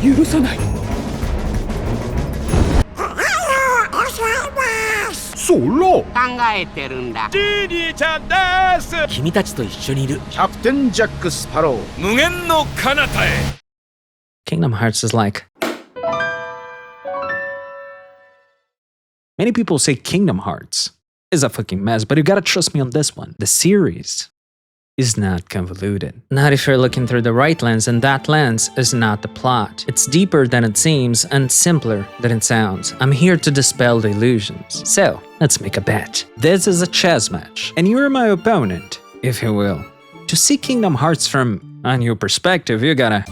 許さない。そら考えてるんだ。ジーニーちゃんです。君たちと一緒にいる。キャプテンジャック・スパロー。無限の彼方へ。 Kingdom Hearts is like... Many people say Kingdom Hearts is a fucking mess, but you gotta trust me on this one. The series is not convoluted. Not if you're looking through the right lens, and that lens is not the plot. It's deeper than it seems and simpler than it sounds. I'm here to dispel the illusions. So, let's make a bet. This is a chess match, and you're my opponent, if you will. To see Kingdom Hearts from a new perspective, you gotta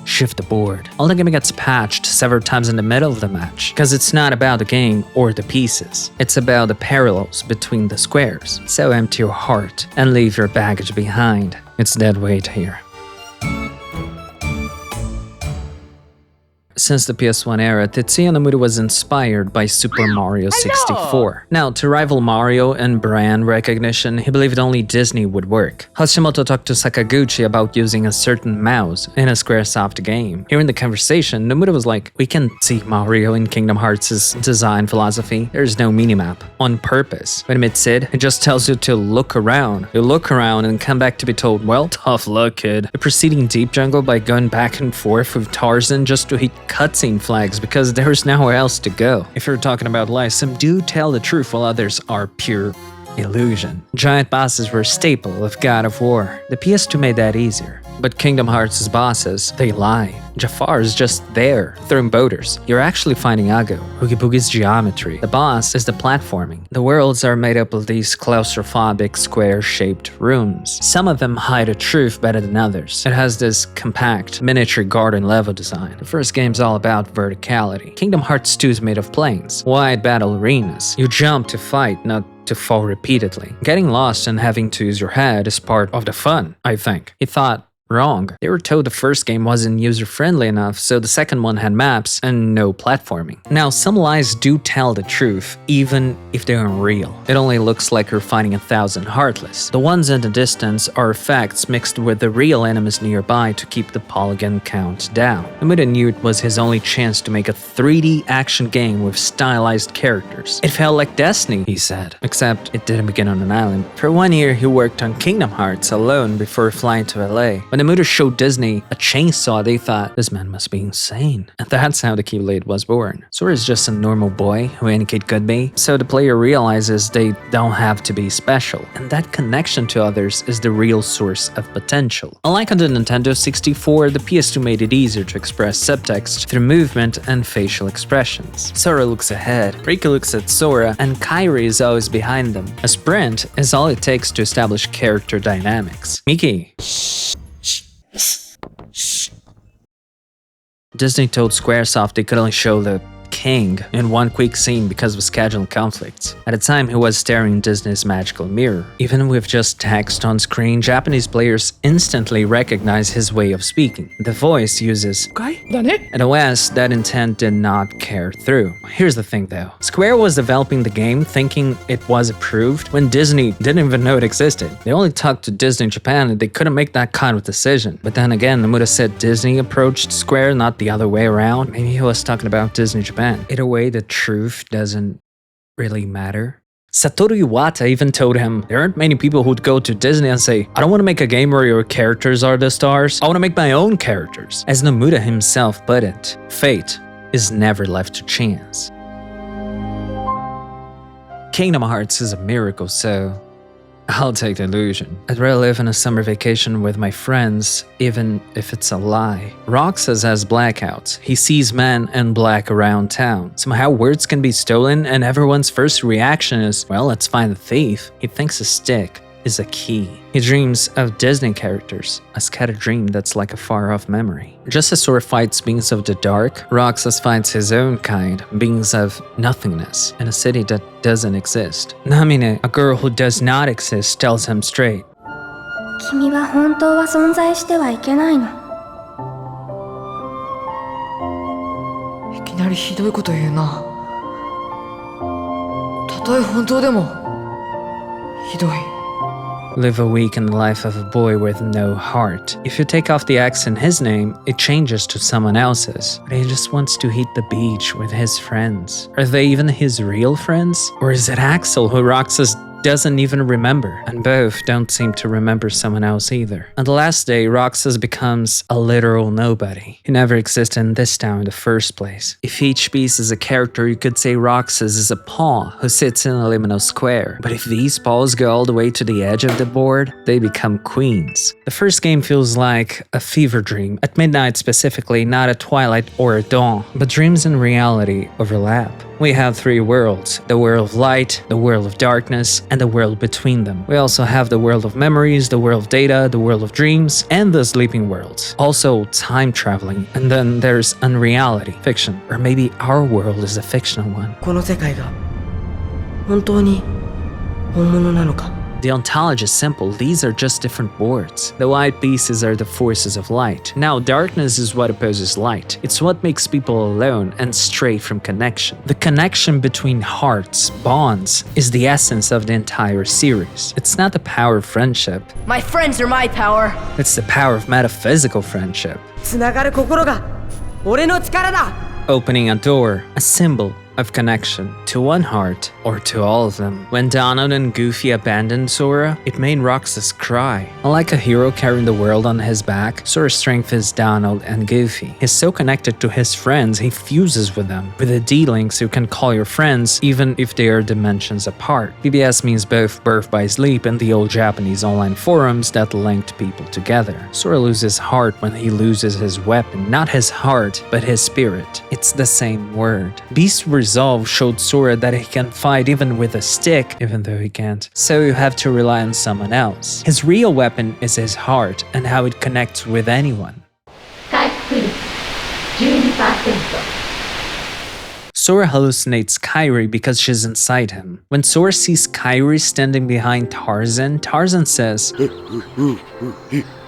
shift the board. All the game gets patched several times in the middle of the match, because it's not about the game or the pieces. It's about the parallels between the squares. So empty your heart and leave your baggage behind. It's dead weight here. Since the PS1 era, Tetsuya Nomura was inspired by Super Mario 64. Now, to rival Mario in brand recognition, he believed only Disney would work. Hashimoto talked to Sakaguchi about using a certain mouse in a Squaresoft game. Hearing the conversation, Nomura was like, "We can see Mario in Kingdom Hearts' design philosophy. There's no minimap. On purpose. When Mid-Sid, it just tells you to look around. You look around and come back to be told, well, tough luck, kid." You're proceeding deep jungle by going back and forth with Tarzan just to hit cutscene flags because there's nowhere else to go. If you're talking about lies, some do tell the truth while others are pure illusion. Giant bosses were a staple of God of War. The PS2 made that easier. But Kingdom Hearts' bosses, they lie. Jafar is just there, throwing boulders. You're actually finding Ago, Oogie Boogie's geometry. The boss is the platforming. The worlds are made up of these claustrophobic, square-shaped rooms. Some of them hide a truth better than others. It has this compact, miniature garden-level design. The first game's all about verticality. Kingdom Hearts 2 is made of planes, wide battle arenas. You jump to fight, not to fall repeatedly. Getting lost and having to use your head is part of the fun, I think. He thought wrong. They were told the first game wasn't user-friendly enough, so the second one had maps and no platforming. Now, some lies do tell the truth, even if they're unreal. It only looks like you're fighting 1,000 Heartless. The ones in the distance are effects mixed with the real enemies nearby to keep the polygon count down. Nomura knew it was his only chance to make a 3D action game with stylized characters. It felt like Destiny, he said, except it didn't begin on an island. For 1 year, he worked on Kingdom Hearts alone before flying to LA. When Nomura showed Disney a chainsaw, they thought, this man must be insane. And that's how the Keyblade was born. Sora is just a normal boy who any kid could be, so the player realizes they don't have to be special. And that connection to others is the real source of potential. Unlike on the Nintendo 64, the PS2 made it easier to express subtext through movement and facial expressions. Sora looks ahead, Riku looks at Sora, and Kairi is always behind them. A sprint is all it takes to establish character dynamics. Miki. Disney told Squaresoft they could only show the king in one quick scene because of scheduling conflicts. At the time, he was staring Disney's magical mirror. Even with just text on screen, Japanese players instantly recognize his way of speaking. The voice uses in the West, that intent did not carry through. Here's the thing though. Square was developing the game thinking it was approved when Disney didn't even know it existed. They only talked to Disney Japan and they couldn't make that kind of decision. But then again, Nomura said Disney approached Square, not the other way around. Maybe he was talking about Disney Japan. In a way, the truth doesn't really matter. Satoru Iwata even told him, there aren't many people who'd go to Disney and say, I don't want to make a game where your characters are the stars, I want to make my own characters. As Nomura himself put it, fate is never left to chance. Kingdom Hearts is a miracle, so I'll take the illusion. I'd rather live on a summer vacation with my friends, even if it's a lie. Roxas has blackouts. He sees men in black around town. Somehow words can be stolen and everyone's first reaction is, well, let's find the thief. He thinks a stick is a key. He dreams of Disney characters, a scattered dream that's like a far-off memory. Just as Sora fights beings of the dark, Roxas finds his own kind, beings of nothingness, in a city that doesn't exist. Namine, a girl who does not exist, tells him straight. 君は本当は存在してはいけないの。いきなりひどいこと言うな。たとえ本当でもひどい。live a week in the life of a boy with no heart. If you take off the X in his name, it changes to someone else's. But he just wants to hit the beach with his friends. Are they even his real friends? Or is it Axel who Roxas doesn't even remember? And both don't seem to remember someone else either. On the last day, Roxas becomes a literal nobody. He never existed in this town in the first place. If each piece is a character, you could say Roxas is a pawn who sits in a liminal square. But if these pawns go all the way to the edge of the board, they become queens. The first game feels like a fever dream. At midnight specifically, not a twilight or a dawn, but dreams and reality overlap. We have three worlds: the world of light, the world of darkness, and the world between them. We also have the world of memories, the world of data, the world of dreams, and the sleeping worlds. Also time traveling, and then there's unreality, fiction, or maybe our world is a fictional one. この世界が本当に本物なのか The ontology is simple, these are just different boards. The white pieces are the forces of light. Now, darkness is what opposes light. It's what makes people alone and stray from connection. The connection between hearts, bonds, is the essence of the entire series. It's not the power of friendship, My friends are my power. it's the power of metaphysical friendship. つながる心が俺の力だ Opening a door, a symbol of connection to one heart or to all of them. When Donald and Goofy abandoned Sora, it made Roxas cry. Unlike a hero carrying the world on his back, Sora's strength is Donald and Goofy. He's so connected to his friends, he fuses with them. With the D-Links, you can call your friends even if they are dimensions apart. BBS means both birth by sleep and the old Japanese online forums that linked people together. Sora loses heart when he loses his weapon, not his heart, but his spirit. It's the same word. Beast's resolve showed Sora that he can fight even with a stick, even though he can't. So you have to rely on someone else. His real weapon is his heart and how it connects with anyone. Sora hallucinates Kairi because she's inside him. When Sora sees Kairi standing behind Tarzan, Tarzan says,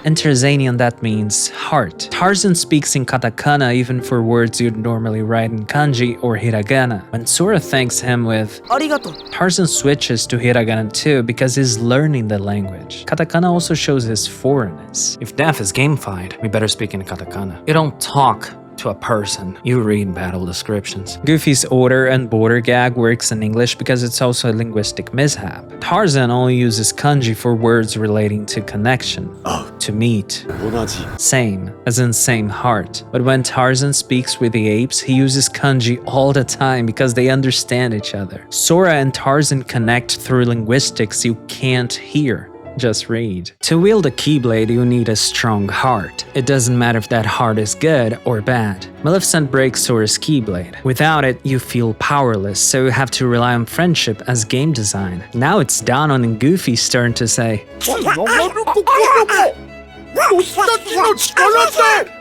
in Tarzanian that means heart. Tarzan speaks in katakana even for words you'd normally write in kanji or hiragana. When Sora thanks him with ありがとう Tarzan switches to hiragana too because he's learning the language. Katakana also shows his foreignness. If death is gamified, we better speak in katakana. You don't talk to a person, you read battle descriptions. Goofy's order and border gag works in English because it's also a linguistic mishap. Tarzan only uses kanji for words relating to connection, to meet, same, as in same heart. But when Tarzan speaks with the apes, he uses kanji all the time because they understand each other. Sora and Tarzan connect through linguistics you can't hear. Just read. To wield a Keyblade, you need a strong heart. It doesn't matter if that heart is good or bad. Maleficent breaks Sora's Keyblade. Without it, you feel powerless, so you have to rely on friendship as game design. Now it's Donald and Goofy's turn to say,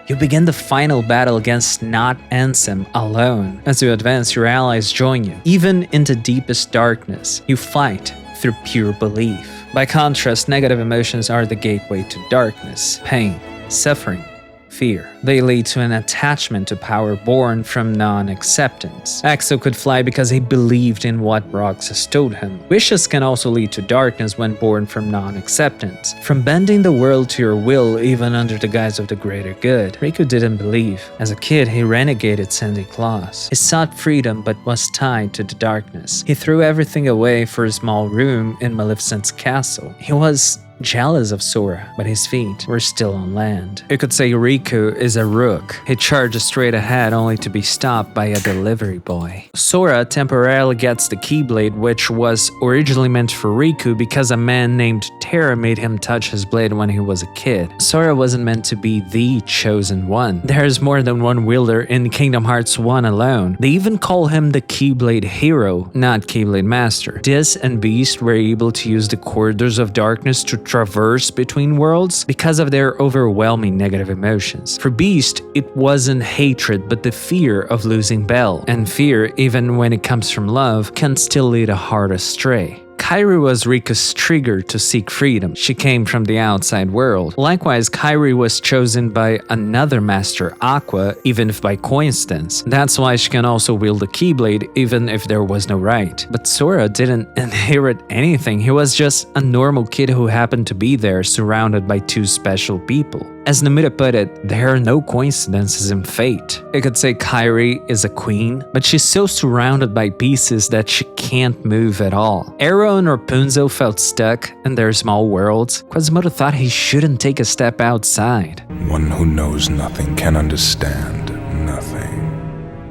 you begin the final battle against Not Ansem alone. As you advance, your allies join you. Even in the deepest darkness, you fight through pure belief. By contrast, negative emotions are the gateway to darkness, pain, suffering, fear. They lead to an attachment to power born from non-acceptance. Axel could fly because he believed in what Roxas told him. Wishes can also lead to darkness when born from non-acceptance. From bending the world to your will even under the guise of the greater good. Riku didn't believe. As a kid, he renegated Sandy Claus. He sought freedom but was tied to the darkness. He threw everything away for a small room in Maleficent's castle. He was jealous of Sora, but his feet were still on land. You could say Riku is a rook. He charges straight ahead only to be stopped by a delivery boy. Sora temporarily gets the Keyblade, which was originally meant for Riku because a man named Terra made him touch his blade when he was a kid. Sora wasn't meant to be the chosen one. There's more than one wielder in Kingdom Hearts 1 alone. They even call him the Keyblade Hero, not Keyblade Master. Dis and Beast were able to use the corridors of darkness to traverse between worlds because of their overwhelming negative emotions. For Beast, it wasn't hatred but the fear of losing Belle. And fear, even when it comes from love, can still lead a heart astray. Kairi was Riku's trigger to seek freedom. She came from the outside world. Likewise, Kairi was chosen by another master, Aqua, even if by coincidence. That's why she can also wield the Keyblade, even if there was no right. But Sora didn't inherit anything. He was just a normal kid who happened to be there, surrounded by two special people. As Nomura put it, there are no coincidences in fate. You could say Kairi is a queen, but she's so surrounded by pieces that she can't move at all. Arrow and Rapunzel felt stuck in their small worlds. Quasimodo thought he shouldn't take a step outside. One who knows nothing can understand nothing.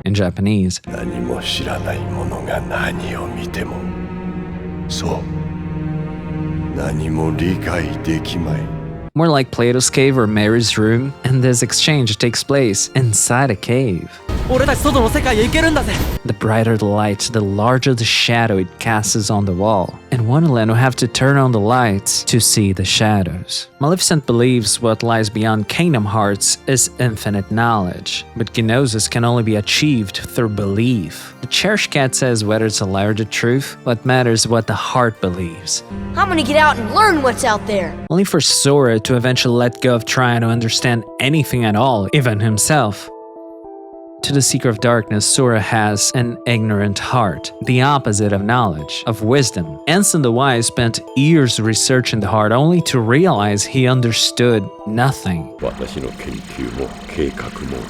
In Japanese, 何も知らない者が何を見てもそう何も理解できまい more like Plato's cave or Mary's room, and this exchange takes place inside a cave. The brighter the light, the larger the shadow it casts on the wall. In Wonderland, we have to turn on the lights to see the shadows. Maleficent believes what lies beyond Kingdom Hearts is infinite knowledge, but Gnosis can only be achieved through belief. The Cherish Cat says whether it's a lie or the truth, what matters is what the heart believes. I'm gonna get out and learn what's out there. Only for Sora to eventually let go of trying to understand anything at all, even himself. To the Seeker of Darkness, Sora has an ignorant heart, the opposite of knowledge, of wisdom. Ansem the Wise spent years researching the heart only to realize he understood nothing. 私の研究も計画も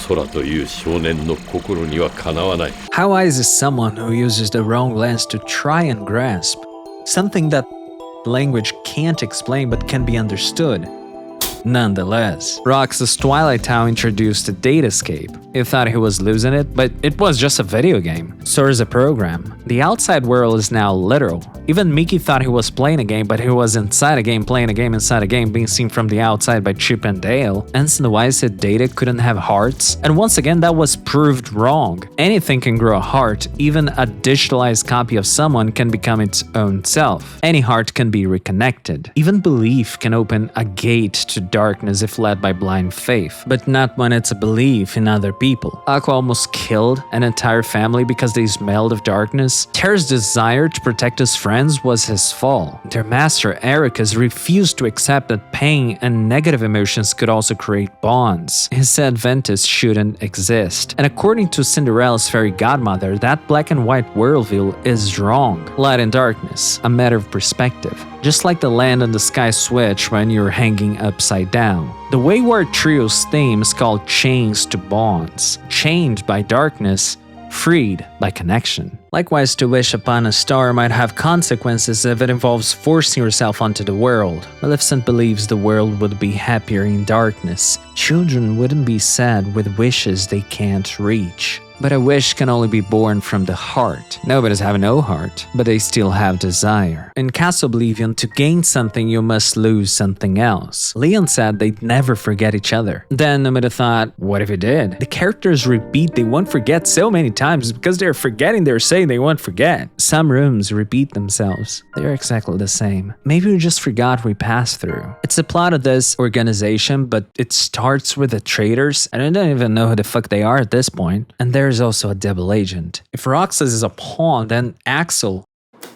空という少年の心にはかなわない How wise is someone who uses the wrong lens to try and grasp something that language can't explain but can be understood? Nonetheless, Roxas' Twilight Town introduced a datascape. You thought he was losing it, but it was just a video game. Sora's a program. The outside world is now literal. Even Mickey thought he was playing a game, but he was inside a game playing a game inside a game being seen from the outside by Chip and Dale. Ansem the Wise said Data couldn't have hearts, and once again that was proved wrong. Anything can grow a heart, even a digitalized copy of someone can become its own self. Any heart can be reconnected. Even belief can open a gate to darkness if led by blind faith, but not when it's a belief in other people. Aqua almost killed an entire family because they smelled of darkness. Terra's desire to protect his friends was his fall. Their master, Ericus, refused to accept that pain and negative emotions could also create bonds. He said Ventus shouldn't exist. And according to Cinderella's fairy godmother, that black and white worldview is wrong. Light and darkness, a matter of perspective. Just like the land and the sky switch when you're hanging upside down. The Wayward Trio's theme is called Chains to Bonds. Chained by darkness, freed by connection. Likewise, to wish upon a star might have consequences if it involves forcing yourself onto the world. Maleficent believes the world would be happier in darkness. Children wouldn't be sad with wishes they can't reach. But a wish can only be born from the heart. Nobody's have no heart, but they still have desire. In Castle Oblivion, to gain something, you must lose something else. Leon said they'd never forget each other. Then Nomura thought, what if he did? The characters repeat they won't forget so many times because they're forgetting they're saying they won't forget. Some rooms repeat themselves. They're exactly the same. Maybe we just forgot we passed through. It's the plot of this organization, but it starts with the traitors, and I don't even know who the fuck they are at this point. And there's also a double agent. If Roxas is a pawn, then Axel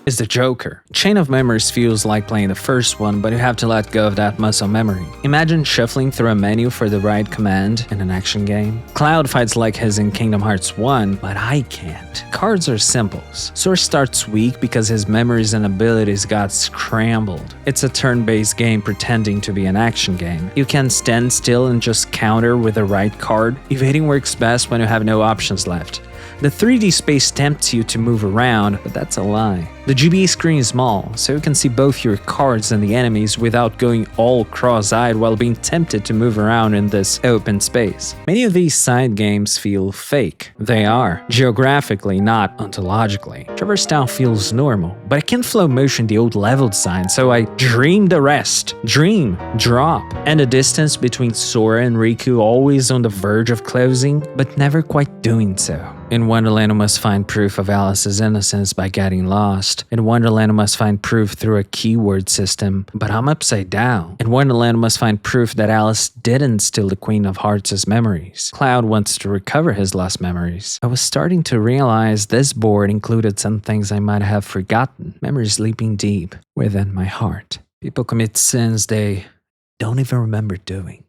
is the Joker. Chain of Memories feels like playing the first one, but you have to let go of that muscle memory. Imagine shuffling through a menu for the right command in an action game. Cloud fights like his in Kingdom Hearts 1, but I can't. Cards are symbols. Sora starts weak because his memories and abilities got scrambled. It's a turn-based game pretending to be an action game. You can stand still and just counter with the right card. Evading works best when you have no options left. The 3D space tempts you to move around, but that's a lie. The GBA screen is small, so you can see both your cards and the enemies without going all cross-eyed while being tempted to move around in this open space. Many of these side games feel fake. They are, geographically, not ontologically. Traverse Town feels normal, but I can't flow motion the old level design, so I dream the rest. Dream, drop. And the distance between Sora and Riku always on the verge of closing, but never quite doing so. In Wonderland, we must find proof of Alice's innocence by getting lost. In Wonderland, we must find proof through a keyword system, but I'm upside down. In Wonderland, we must find proof that Alice didn't steal the Queen of Hearts' memories. Cloud wants to recover his lost memories. I was starting to realize this board included some things I might have forgotten, memories sleeping deep within my heart. People commit sins they don't even remember doing.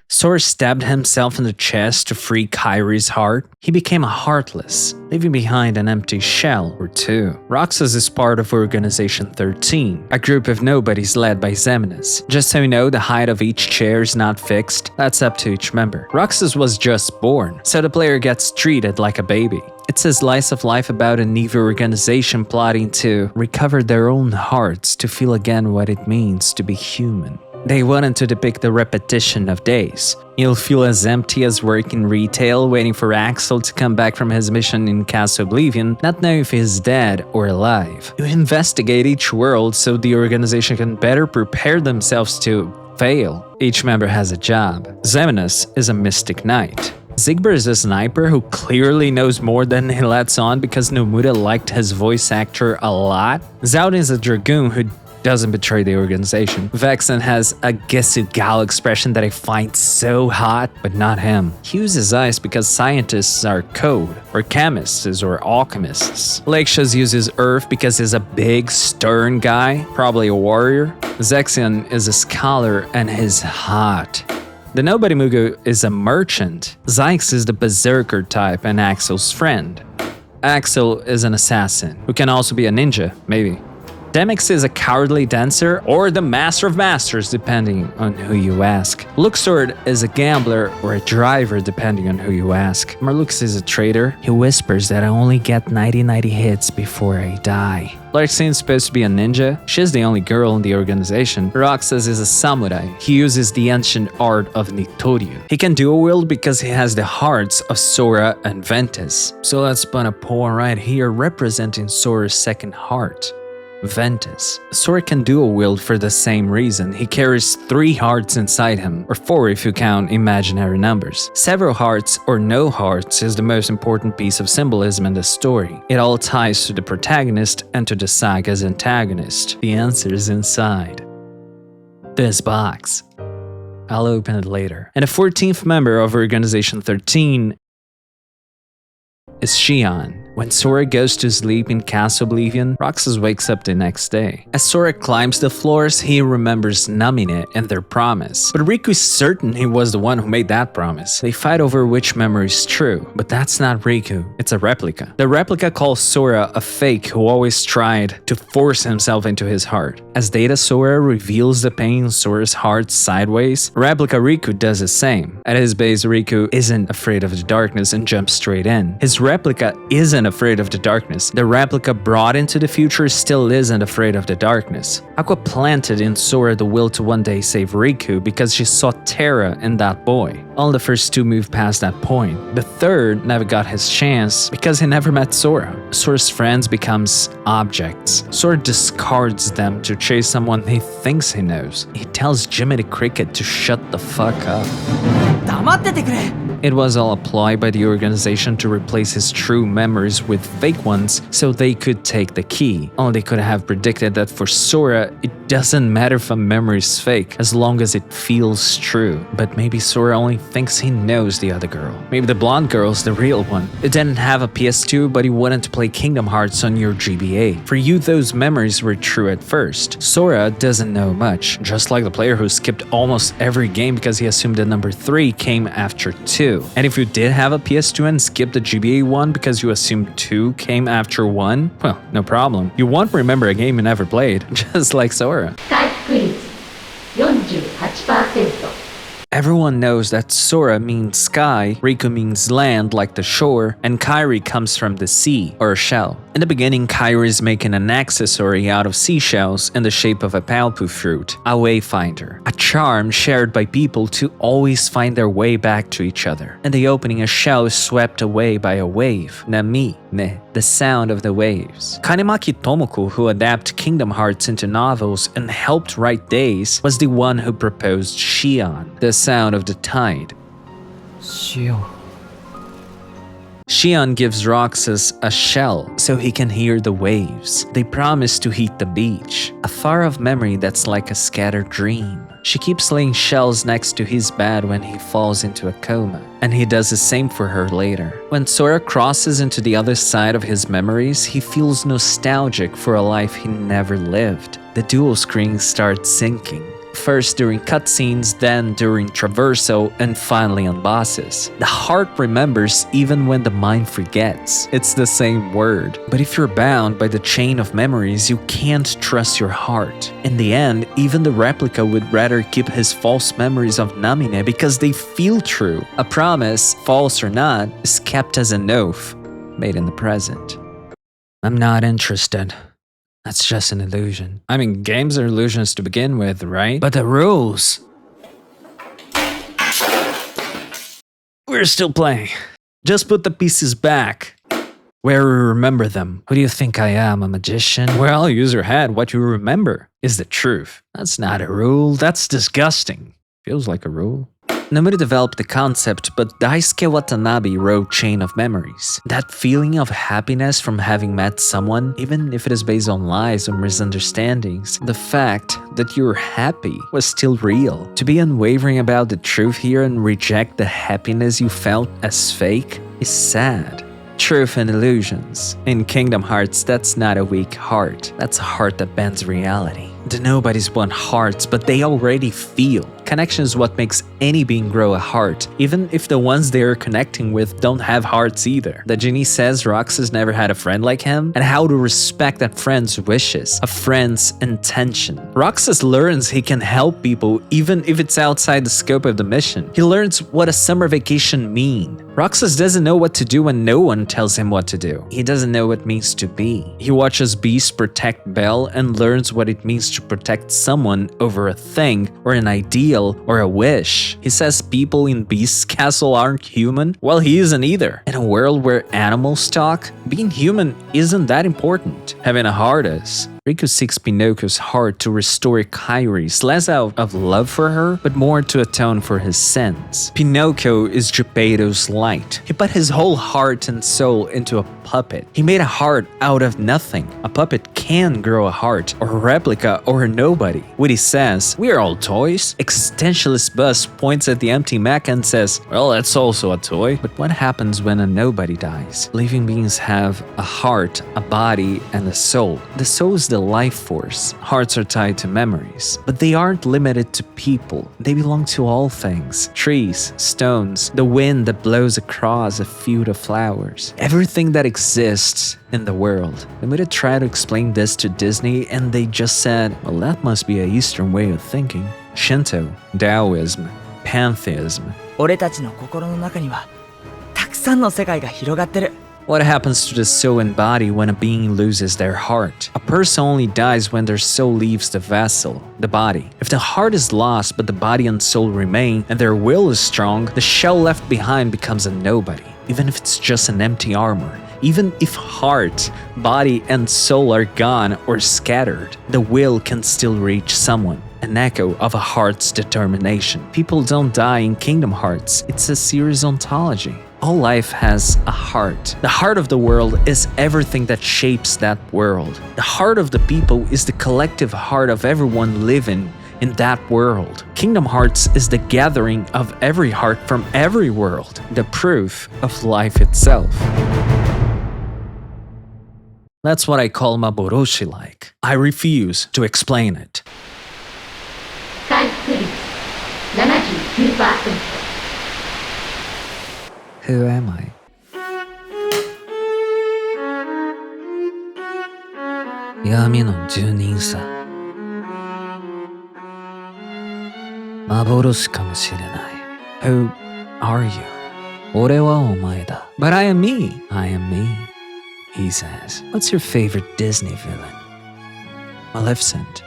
Sora stabbed himself in the chest to free Kairi's heart. He became a Heartless, leaving behind an empty shell or two. Roxas is part of Organization 13, a group of nobodies led by Xemnas. Just so you know, the height of each chair is not fixed, that's up to each member. Roxas was just born, so the player gets treated like a baby. It's a slice of life about an evil organization plotting to recover their own hearts to feel again what it means to be human. They wanted to depict the repetition of days. You'll feel as empty as working retail, waiting for Axel to come back from his mission in Castle Oblivion, not knowing if he's dead or alive. You investigate each world so the organization can better prepare themselves to fail. Each member has a job. Xemnas is a mystic knight. Zigbar is a sniper who clearly knows more than he lets on because Nomura liked his voice actor a lot. Zaudin is a dragoon who doesn't betray the organization. Vexen has a Gesugal expression that I find so hot, but not him. He uses ice because scientists are code, or chemists or alchemists. Lakeshas uses earth because he's a big, stern guy, probably a warrior. Zexion is a scholar and he's hot. The Nobody Mugu is a merchant. Zyx is the berserker type and Axel's friend. Axel is an assassin, who can also be a ninja, maybe. Demix is a cowardly dancer or the master of masters, depending on who you ask. Luxord is a gambler or a driver, depending on who you ask. Marlux is a traitor. He whispers that I only get 90 hits before I die. Larxene is supposed to be a ninja. She's the only girl in the organization. Roxas is a samurai. He uses the ancient art of Nitoryu. He can dual wield because he has the hearts of Sora and Ventus. So let's put a poem right here representing Sora's second heart. Ventus. Sora can dual wield for the same reason. He carries 3 hearts inside him, or 4 if you count imaginary numbers. Several hearts or no hearts is the most important piece of symbolism in the story. It all ties to the protagonist and to the saga's antagonist. The answer is inside this box. I'll open it later. And the 14th member of Organization 13 is Xion. When Sora goes to sleep in Castle Oblivion, Roxas wakes up the next day. As Sora climbs the floors, he remembers Namine and their promise. But Riku is certain he was the one who made that promise. They fight over which memory is true, but that's not Riku, it's a replica. The replica calls Sora a fake who always tried to force himself into his heart. As Data Sora reveals the pain in Sora's heart sideways, replica Riku does the same. At his base, Riku isn't afraid of the darkness and jumps straight in. His replica isn't afraid of the darkness. The replica brought into the future still isn't afraid of the darkness. Aqua planted in Sora the will to one day save Riku because she saw Terra in that boy. All the first 2 moved past that point. The third never got his chance because he never met Sora. Sora's friends becomes objects. Sora discards them to chase someone he thinks he knows. He tells Jimmy the Cricket to shut the fuck up. It was all a ploy by the organization to replace his true memories with fake ones so they could take the key. Only they could have predicted that for Sora, it doesn't matter if a memory is fake as long as it feels true. But maybe Sora only thinks he knows the other girl. Maybe the blonde girl's the real one. It didn't have a PS2, but he wanted to play Kingdom Hearts on your GBA. For you, those memories were true at first. Sora doesn't know much, just like the player who skipped almost every game because he assumed that number 3 came after 2. And if you did have a PS2 and skipped the GBA one because you assumed 2 came after 1, well, no problem. You won't remember a game you never played, just like Sora. Everyone knows that Sora means sky, Riku means land like the shore, and Kairi comes from the sea, or a shell. In the beginning, Kairi is making an accessory out of seashells in the shape of a palpu fruit, a wayfinder, a charm shared by people to always find their way back to each other. In the opening, a shell is swept away by a wave, Nami, ne, the sound of the waves. Kanemaki Tomoko, who adapted Kingdom Hearts into novels and helped write Days, was the one who proposed Xion, the sound of the tide. Shion gives Roxas a shell so he can hear the waves. They promise to heat the beach, a far-off memory that's like a scattered dream. She keeps laying shells next to his bed when he falls into a coma, and he does the same for her later. When Sora crosses into the other side of his memories, he feels nostalgic for a life he never lived. The dual screen starts syncing. First during cutscenes, then during traversal, and finally on bosses. The heart remembers even when the mind forgets. It's the same word. But if you're bound by the chain of memories, you can't trust your heart. In the end, even the replica would rather keep his false memories of Namine because they feel true. A promise, false or not, is kept as an oath, made in the present. I'm not interested. That's just an illusion. I mean, games are illusions to begin with, right? But the rules... We're still playing. Just put the pieces back where we remember them. Who do you think I am, a magician? Well, use your head. What you remember is the truth. That's not a rule. That's disgusting. Feels like a rule. Nomura developed the concept, but Daisuke Watanabe wrote Chain of Memories. That feeling of happiness from having met someone, even if it is based on lies or misunderstandings, the fact that you're happy was still real. To be unwavering about the truth here and reject the happiness you felt as fake is sad. Truth and illusions. In Kingdom Hearts, that's not a weak heart. That's a heart that bends reality. The nobodies want hearts, but they already feel. Connection is what makes any being grow a heart, even if the ones they are connecting with don't have hearts either. The genie says Roxas never had a friend like him, and how to respect that friend's wishes, a friend's intention. Roxas learns he can help people even if it's outside the scope of the mission. He learns what a summer vacation means. Roxas doesn't know what to do when no one tells him what to do. He doesn't know what it means to be. He watches Beast protect Belle and learns what it means to protect someone over a thing or an ideal or a wish. He says people in Beast's castle aren't human. Well, he isn't either. In a world where animals talk, being human isn't that important. Having a heart is. Riku seeks Pinocchio's heart to restore Kairi's, less out of love for her, but more to atone for his sins. Pinocchio is Geppetto's light. He put his whole heart and soul into a puppet. He made a heart out of nothing. A puppet can grow a heart, or a replica, or a nobody. Woody says, "We are all toys." Existentialist Buzz points at the empty mech and says, "Well, that's also a toy." But what happens when a nobody dies? Living beings have a heart, a body, and a soul. The soul is the life force. Hearts are tied to memories, but they aren't limited to people. They belong to all things. Trees, stones, the wind that blows across a field of flowers. Everything that exists in the world. They might have tried to explain this to Disney and they just said, well, that must be an Eastern way of thinking. Shinto, Taoism, Pantheism. 俺たちの心の中にはたくさんの世界が広がってる。 What happens to the soul and body when a being loses their heart? A person only dies when their soul leaves the vessel, the body. If the heart is lost but the body and soul remain and their will is strong, the shell left behind becomes a nobody, even if it's just an empty armor. Even if heart, body, and soul are gone or scattered, the will can still reach someone. An echo of a heart's determination. People don't die in Kingdom Hearts. It's a series ontology. All life has a heart. The heart of the world is everything that shapes that world. The heart of the people is the collective heart of everyone living in that world. Kingdom Hearts is the gathering of every heart from every world, the proof of life itself. That's what I call Maboroshi-like. I refuse to explain it. Who am I? Yami no junin sa. Maboroshi kamoshirenai. Who are you? Ore wa omae da. But I am me. I am me. He says. What's your favorite Disney villain? Maleficent.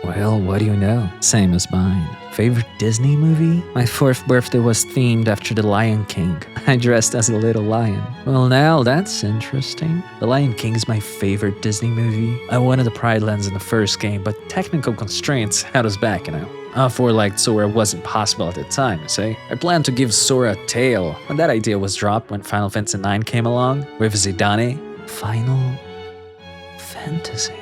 Well, what do you know? Same as mine. Favorite Disney movie? My 4th birthday was themed after The Lion King. I dressed as a little lion. Well, now that's interesting. The Lion King is my favorite Disney movie. I wanted the Pride Lens in the first game, but technical constraints held us back, you know. A 4-legged Sora wasn't possible at the time, you see. I planned to give Sora a tail, and that idea was dropped when Final Fantasy IX came along with Zidane. Final Fantasy.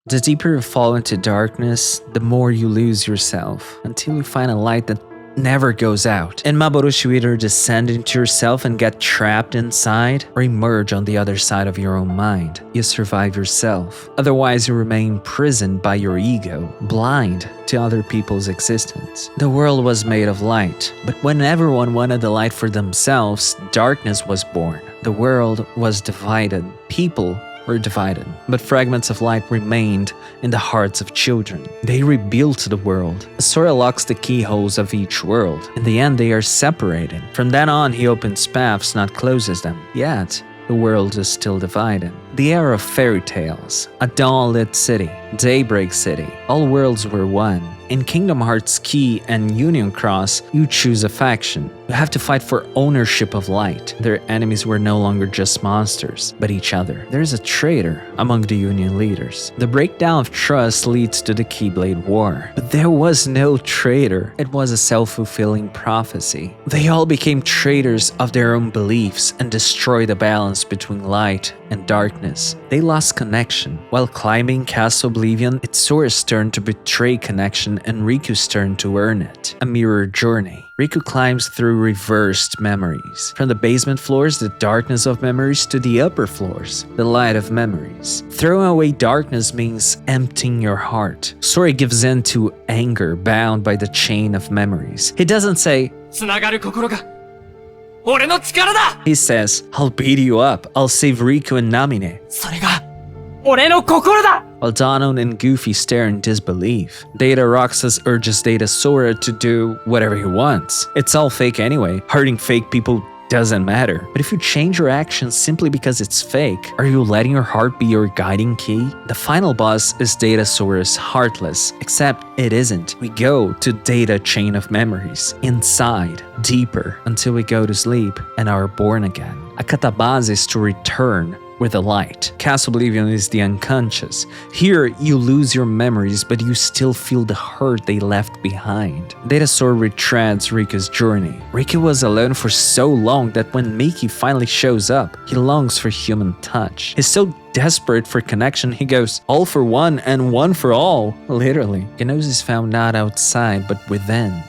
The deeper you fall into darkness, the more you lose yourself, until you find a light that never goes out. In Maborushi, you either descend into yourself and get trapped inside, or emerge on the other side of your own mind. You survive yourself. Otherwise, you remain imprisoned by your ego, blind to other people's existence. The world was made of light, but when everyone wanted the light for themselves, darkness was born. The world was divided. People were divided, but fragments of light remained in the hearts of children. They rebuilt the world. Sora locks the keyholes of each world. In the end, they are separated. From then on, he opens paths, not closes them. Yet, the world is still divided. The era of fairy tales, a dawn-lit city, Daybreak City, all worlds were one. In Kingdom Hearts Key and Union Cross, you choose a faction. You have to fight for ownership of light. Their enemies were no longer just monsters, but each other. There's a traitor among the Union leaders. The breakdown of trust leads to the Keyblade War. But there was no traitor. It was a self-fulfilling prophecy. They all became traitors of their own beliefs and destroyed the balance between light and darkness. They lost connection. While climbing Castle Oblivion, it's Sora's turn to betray connection and Riku's turn to earn it. A mirror journey. Riku climbs through reversed memories. From the basement floors, the darkness of memories, to the upper floors, the light of memories. Throwing away darkness means emptying your heart. Sora gives in to anger bound by the chain of memories. He doesn't say, he says, I'll beat you up, I'll save Riku and Namine. While Donald and Goofy stare in disbelief, Data Roxas urges Data Sora to do whatever he wants. It's all fake anyway. Hurting fake people doesn't matter. But if you change your actions simply because it's fake, are you letting your heart be your guiding key? The final boss is Data Sora's Heartless, except it isn't. We go to Data Chain of Memories, inside, deeper, until we go to sleep and are born again. A katabase is to return with the light. Castle Oblivion is the unconscious. Here, you lose your memories, but you still feel the hurt they left behind. Data Sora retreads Riku's journey. Riku was alone for so long that when Mickey finally shows up, he longs for human touch. He's so desperate for connection, he goes, all for one and one for all. Literally. He knows he's found not outside, but within.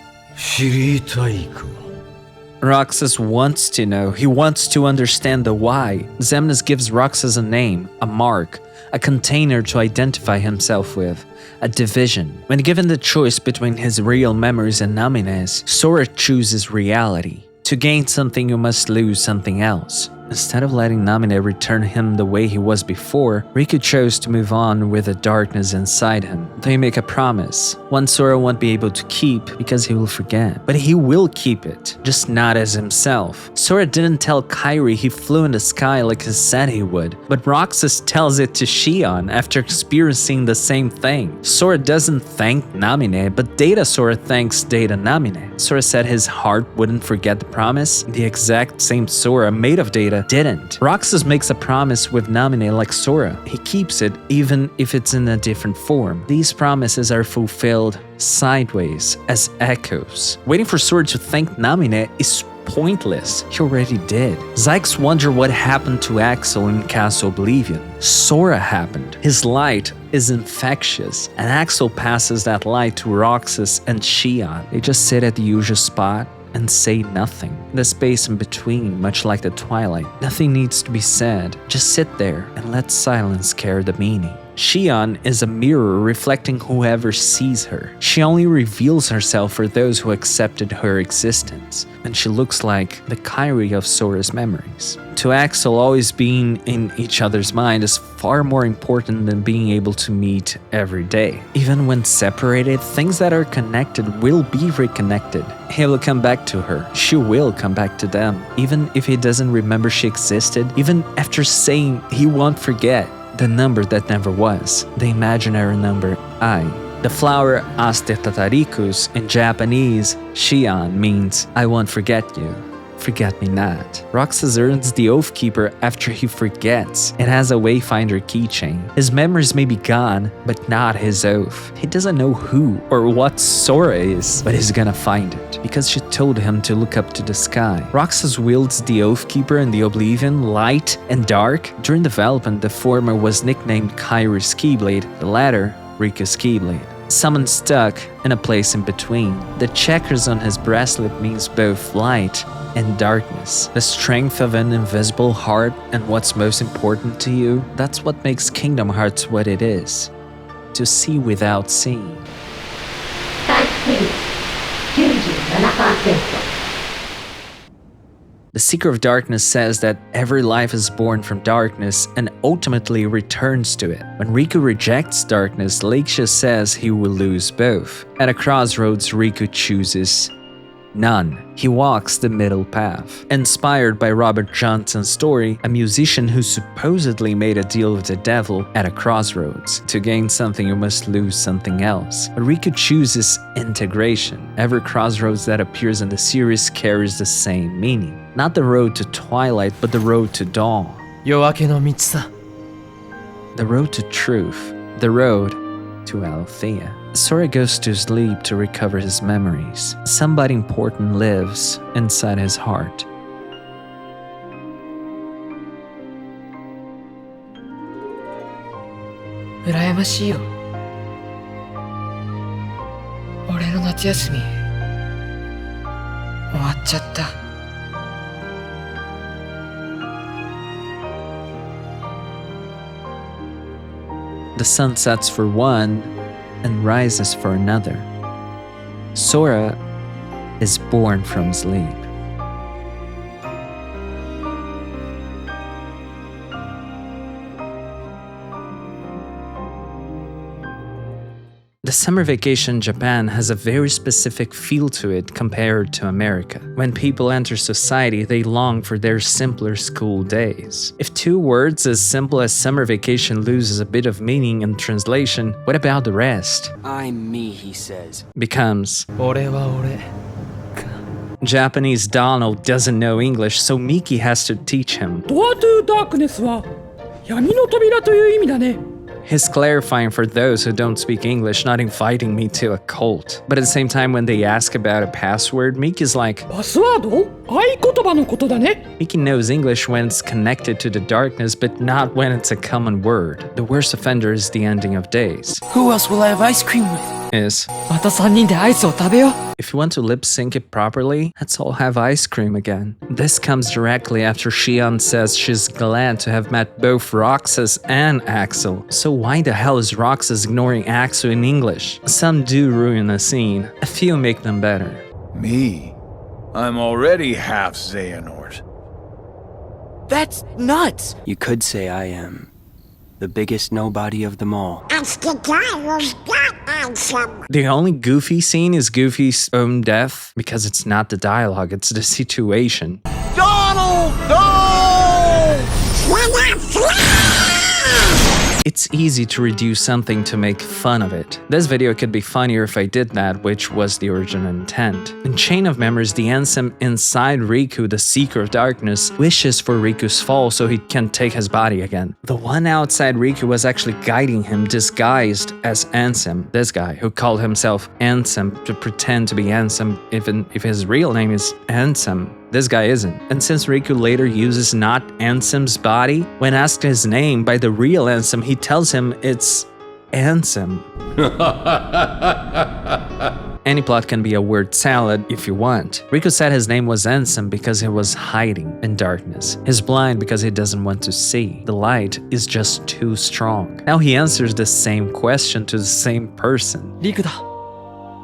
Roxas wants to know. He wants to understand the why. Xemnas gives Roxas a name, a mark, a container to identify himself with, a division. When given the choice between his real memories and Namine's, Sora chooses reality. To gain something, you must lose something else. Instead of letting Namine return him the way he was before, Riku chose to move on with the darkness inside him. They make a promise, one Sora won't be able to keep because he will forget. But he will keep it, just not as himself. Sora didn't tell Kairi he flew in the sky like he said he would, but Roxas tells it to Xion after experiencing the same thing. Sora doesn't thank Namine, but Data Sora thanks Data Namine. Sora said his heart wouldn't forget the promise. The exact same Sora made of Data didn't. Roxas makes a promise with Namine like Sora. He keeps it even if it's in a different form. These promises are fulfilled sideways as echoes. Waiting for Sora to thank Namine is pointless. He already did. Zykes wonder what happened to Axel in Castle Oblivion. Sora happened. His light is infectious, and Axel passes that light to Roxas and Xion. They just sit at the usual spot and say nothing. The space in between, much like the Twilight. Nothing needs to be said. Just sit there and let silence carry the meaning. Shion is a mirror reflecting whoever sees her. She only reveals herself for those who accepted her existence, and she looks like the Kairi of Sora's memories. To Axel, always being in each other's mind is far more important than being able to meet every day. Even when separated, things that are connected will be reconnected. He will come back to her. She will come back to them. Even if he doesn't remember she existed, even after saying he won't forget the number that never was, the imaginary number I. The flower Astetatarikus in Japanese, Shion, means I won't forget you. Forget me not. Roxas earns the Oath Keeper after he forgets. It has a Wayfinder keychain. His memories may be gone, but not his oath. He doesn't know who or what Sora is, but he's gonna find it, because she told him to look up to the sky. Roxas wields the Oath Keeper in the Oblivion, Light, and Dark. During development, the former was nicknamed Kairi's Keyblade, the latter, Riku's Keyblade. Someone stuck in a place in between. The checkers on his bracelet means both light and darkness. The strength of an invisible heart and what's most important to you, that's what makes Kingdom Hearts what it is. To see without seeing. The Seeker of Darkness says that every life is born from darkness and ultimately returns to it. When Riku rejects darkness, Lakeshia says he will lose both. At a crossroads, Riku chooses none. He walks the middle path. Inspired by Robert Johnson's story, a musician who supposedly made a deal with the devil at a crossroads. To gain something, you must lose something else. But Riku chooses integration. Every crossroads that appears in the series carries the same meaning. Not the road to Twilight, but the road to dawn. 夜明けの道さ。 The road to truth. The road to Althea. Sora goes to sleep to recover his memories. Somebody important lives inside his heart.羨ましいよ。俺の夏休み終わっちゃった。The sun sets for one and rises for another. Sora is born from sleep. The summer vacation in Japan has a very specific feel to it compared to America. When people enter society, they long for their simpler school days. If two words as simple as summer vacation loses a bit of meaning in translation, what about the rest? I'm me, he says. Becomes 俺は俺。 Japanese Donald doesn't know English, so Miki has to teach him. Door to darkness は闇の扉という意味だね。 He's clarifying for those who don't speak English, not inviting me to a cult. But at the same time, when they ask about a password, Miki's like, パスワード？合言葉のことだね。 Miki knows English when it's connected to the darkness, but not when it's a common word. The worst offender is the ending of days. Who else will I have ice cream with? Is, また3人でアイスを食べよう。 if you want to lip sync it properly, let's all have ice cream again. This comes directly after Shion says she's glad to have met both Roxas and Axel. So why the hell is Roxas ignoring Axel in English? Some do ruin the scene, a few make them better. Me? I'm already half Xehanort. That's nuts! You could say I am the biggest nobody of them all. The only Goofy scene is Goofy's own death, because it's not the dialogue, it's the situation. Donald! No! It's easy to reduce something to make fun of it. This video could be funnier if I did that, which was the original intent. In Chain of Memories, the Ansem inside Riku, the Seeker of Darkness, wishes for Riku's fall so he can take his body again. The one outside Riku was actually guiding him, disguised as Ansem, this guy, who called himself Ansem to pretend to be Ansem, even if his real name is Ansem. This guy isn't. And since Riku later uses not Ansem's body, when asked his name by the real Ansem, he tells him it's Ansem. Any plot can be a word salad if you want. Rico said his name was Ensign because he was hiding in darkness. He's blind because he doesn't want to see. The light is just too strong. Now he answers the same question to the same person. リクだ。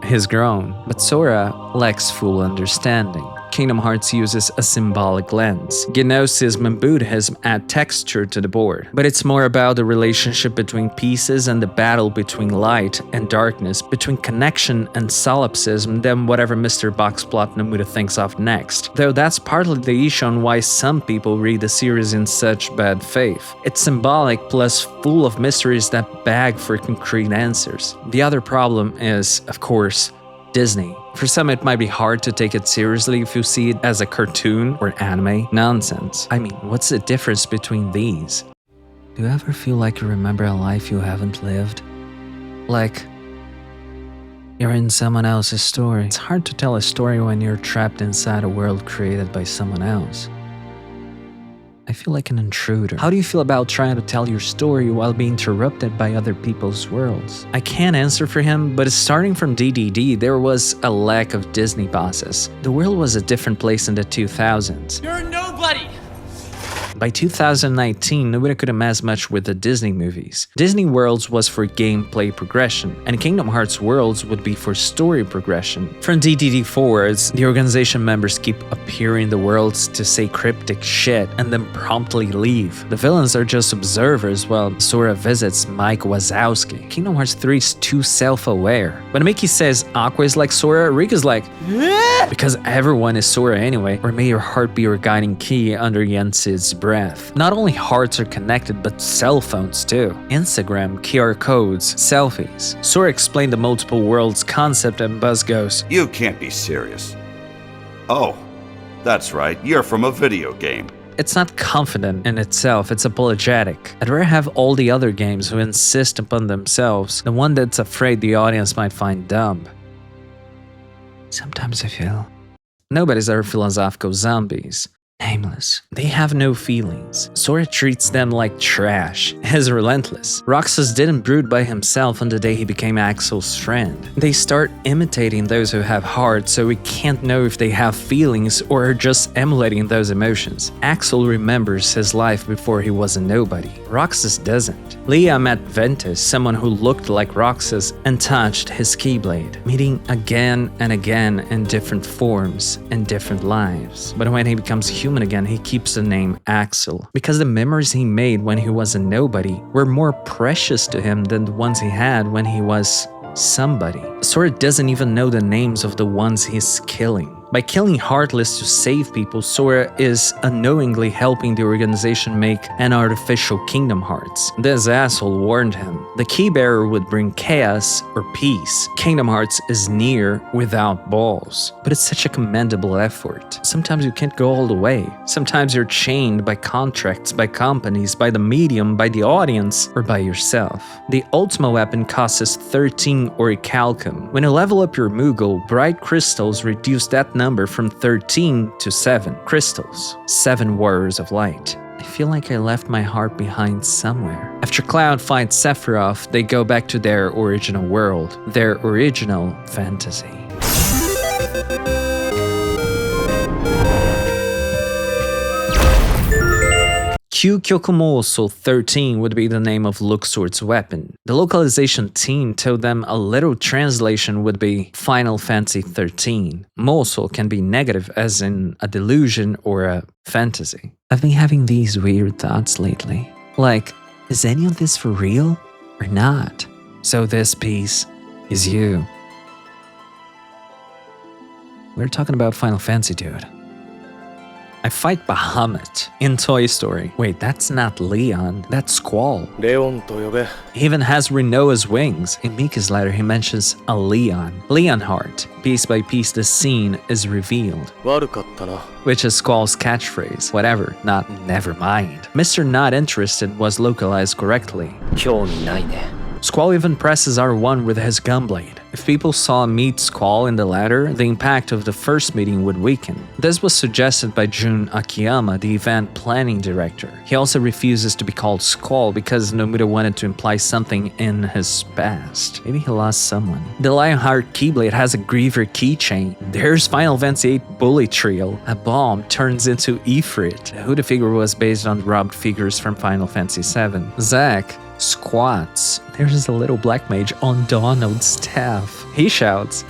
He's grown, but Sora lacks full understanding. Kingdom Hearts uses a symbolic lens. Gnosticism and Buddhism add texture to the board, but it's more about the relationship between pieces and the battle between light and darkness, between connection and solipsism than whatever Mr. Boxplot Nomura thinks of next. Though that's partly the issue on why some people read the series in such bad faith. It's symbolic plus full of mysteries that beg for concrete answers. The other problem is, of course, Disney. For some, it might be hard to take it seriously if you see it as a cartoon or anime nonsense. I mean, what's the difference between these? Do you ever feel like you remember a life you haven't lived? Like you're in someone else's story. It's hard to tell a story when you're trapped inside a world created by someone else. I feel like an intruder. How do you feel about trying to tell your story while being interrupted by other people's worlds? I can't answer for him, but starting from DDD, there was a lack of Disney bosses. The world was a different place in the 2000s. You're nobody! By 2019, nobody could mess much with the Disney movies. Disney Worlds was for gameplay progression, and Kingdom Hearts Worlds would be for story progression. From DDD forwards, the organization members keep appearing in the worlds to say cryptic shit and then promptly leave. The villains are just observers while Sora visits Mike Wazowski. Kingdom Hearts 3 is too self-aware. When Mickey says Aqua is like Sora, Rika's like, because everyone is Sora anyway, or may your heart be your guiding key under Yensid's breath. Not only hearts are connected, but cell phones too. Instagram, QR codes, selfies. Sora explained the multiple worlds concept and Buzz goes, "You can't be serious. Oh, that's right, you're from a video game." It's not confident in itself, it's apologetic. I'd rather have all the other games who insist upon themselves than one that's afraid the audience might find dumb. Sometimes I feel nobody's are philosophical zombies. Nameless. They have no feelings. Sora treats them like trash. He's relentless. Roxas didn't brood by himself on the day he became Axel's friend. They start imitating those who have hearts, so we can't know if they have feelings or are just emulating those emotions. Axel remembers his life before he was a nobody. Roxas doesn't. Leah met Ventus, someone who looked like Roxas, and touched his Keyblade, meeting again and again in different forms and different lives. But when he becomes human again, he keeps the name Axel, because the memories he made when he was a nobody were more precious to him than the ones he had when he was somebody. Sora doesn't even know the names of the ones he's killing. By killing Heartless to save people, Sora is unknowingly helping the organization make an artificial Kingdom Hearts. This asshole warned him. The Keybearer would bring chaos or peace. Kingdom Hearts is near without balls. But it's such a commendable effort. Sometimes you can't go all the way. Sometimes you're chained by contracts, by companies, by the medium, by the audience, or by yourself. The Ultima weapon costs 13 orichalcum. When you level up your Moogle, bright crystals reduce that number from 13 to 7 crystals. 7 warriors of light. I feel like I left my heart behind somewhere. After Cloud fights Sephiroth, they go back to their original world, their original fantasy. Kyukyokumoso 13 would be the name of Luxord's weapon. The localization team told them a literal translation would be Final Fantasy 13. Moso can be negative as in a delusion or a fantasy. I've been having these weird thoughts lately. Like, is any of this for real or not? So this piece is you. We're talking about Final Fantasy, dude. I fight Bahamut in Toy Story. Wait, that's not Leon, that's Squall. He even has Renoa's wings. In Mika's letter, he mentions a Leon. Leonheart. Piece by piece, the scene is revealed. Which is Squall's catchphrase. Whatever, not never mind. Mr. Not Interested was localized correctly. Squall even presses R1 with his gunblade. If people saw meet Squall in the latter, the impact of the first meeting would weaken. This was suggested by Jun Akiyama, the event planning director. He also refuses to be called Squall because Nomura wanted to imply something in his past. Maybe he lost someone. The Lionheart Keyblade has a Griever keychain. There's Final Fantasy VIII Bully Trio. A bomb turns into Ifrit, who the figure was based on robbed figures from Final Fantasy VII. Zack squats. There's a little black mage on Donald's staff. He shouts,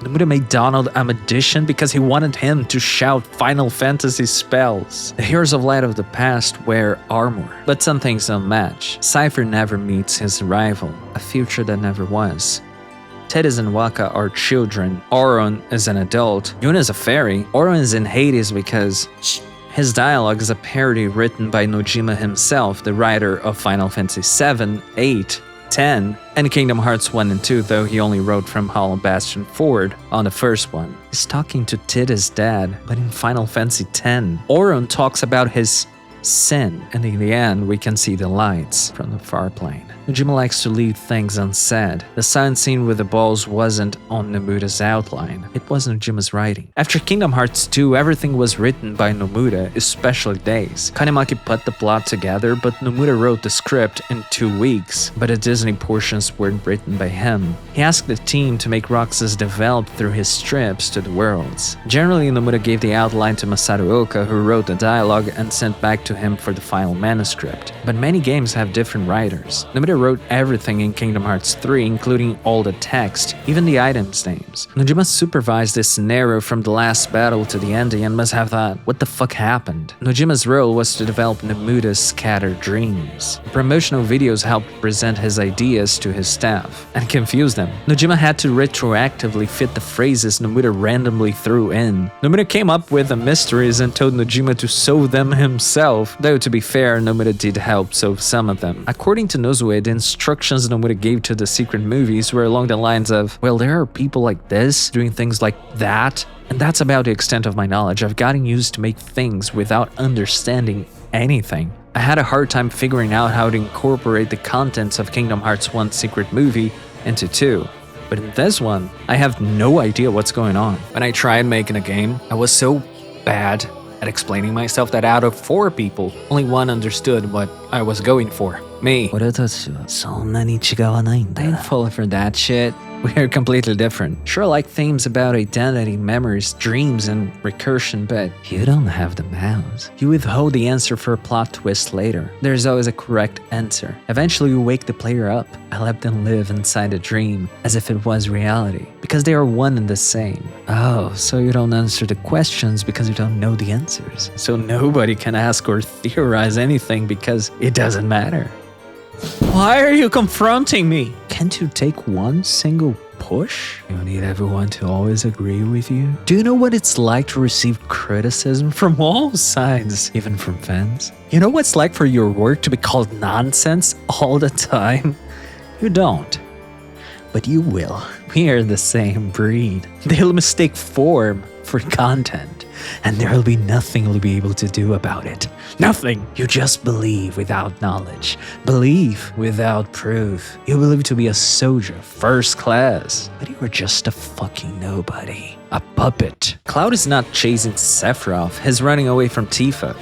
Nomura made Donald a magician because he wanted him to shout Final Fantasy spells. The heroes of Light of the past wear armor, but some things don't match. Cypher never meets his rival, a future that never was. Tidus and Waka are children. Auron is an adult. Yuna is a fairy. Auron is in Hades because his dialogue is a parody written by Nojima himself, the writer of Final Fantasy VII, 8, 10, and Kingdom Hearts 1 and 2, though he only wrote from Hollow Bastion forward on the first one. He's talking to Tidus' dad, but in Final Fantasy X, Auron talks about his sin, and in the end, we can see the lights from the far plane. Nojima likes to leave things unsaid. The silent scene with the balls wasn't on Nomura's outline. It was Nojima's writing. After Kingdom Hearts 2, everything was written by Nomura, especially Days. Kanemaki put the plot together, but Nomura wrote the script in 2 weeks, but the Disney portions weren't written by him. He asked the team to make Roxas developed through his trips to the worlds. Generally, Nomura gave the outline to Masaru Oka, who wrote the dialogue and sent back to him for the final manuscript. But many games have different writers. Nomura wrote everything in Kingdom Hearts 3, including all the text, even the items' names. Nojima supervised this scenario from the last battle to the ending and must have thought, what the fuck happened? Nojima's role was to develop Nomura's scattered dreams. Promotional videos helped present his ideas to his staff and confuse them. Nojima had to retroactively fit the phrases Nomura randomly threw in. Nomura came up with the mysteries and told Nojima to sew them himself, though to be fair, Nomura did help sew some of them. According to Nozue, the instructions Nomura gave to the secret movies were along the lines of, well, there are people like this doing things like that, and that's about the extent of my knowledge. I've gotten used to make things without understanding anything. I had a hard time figuring out how to incorporate the contents of Kingdom Hearts 1 secret movie into 2. But in this one, I have no idea what's going on. When I tried making a game, I was so bad at explaining myself that out of 4 people, only 1 understood what I was going for. Me. I didn't fall for that shit. We are completely different. Sure, I like themes about identity, memories, dreams, and recursion, but you don't have the mouse. You withhold the answer for a plot twist later. There's always a correct answer. Eventually, you wake the player up. I let them live inside a dream, as if it was reality, because they are one and the same. Oh, so you don't answer the questions because you don't know the answers. So nobody can ask or theorize anything because it doesn't matter. Why are you confronting me? Can't you take one single push? You need everyone to always agree with you? Do you know what it's like to receive criticism from all sides, even from fans? You know what it's like for your work to be called nonsense all the time? You don't. But you will. We are the same breed. They'll mistake form for content, and there'll be nothing you'll be able to do about it. Nothing! You just believe without knowledge. Believe without proof. You believe to be a soldier, first class, but you are just a fucking nobody. A puppet. Cloud is not chasing Sephiroth, he's running away from Tifa.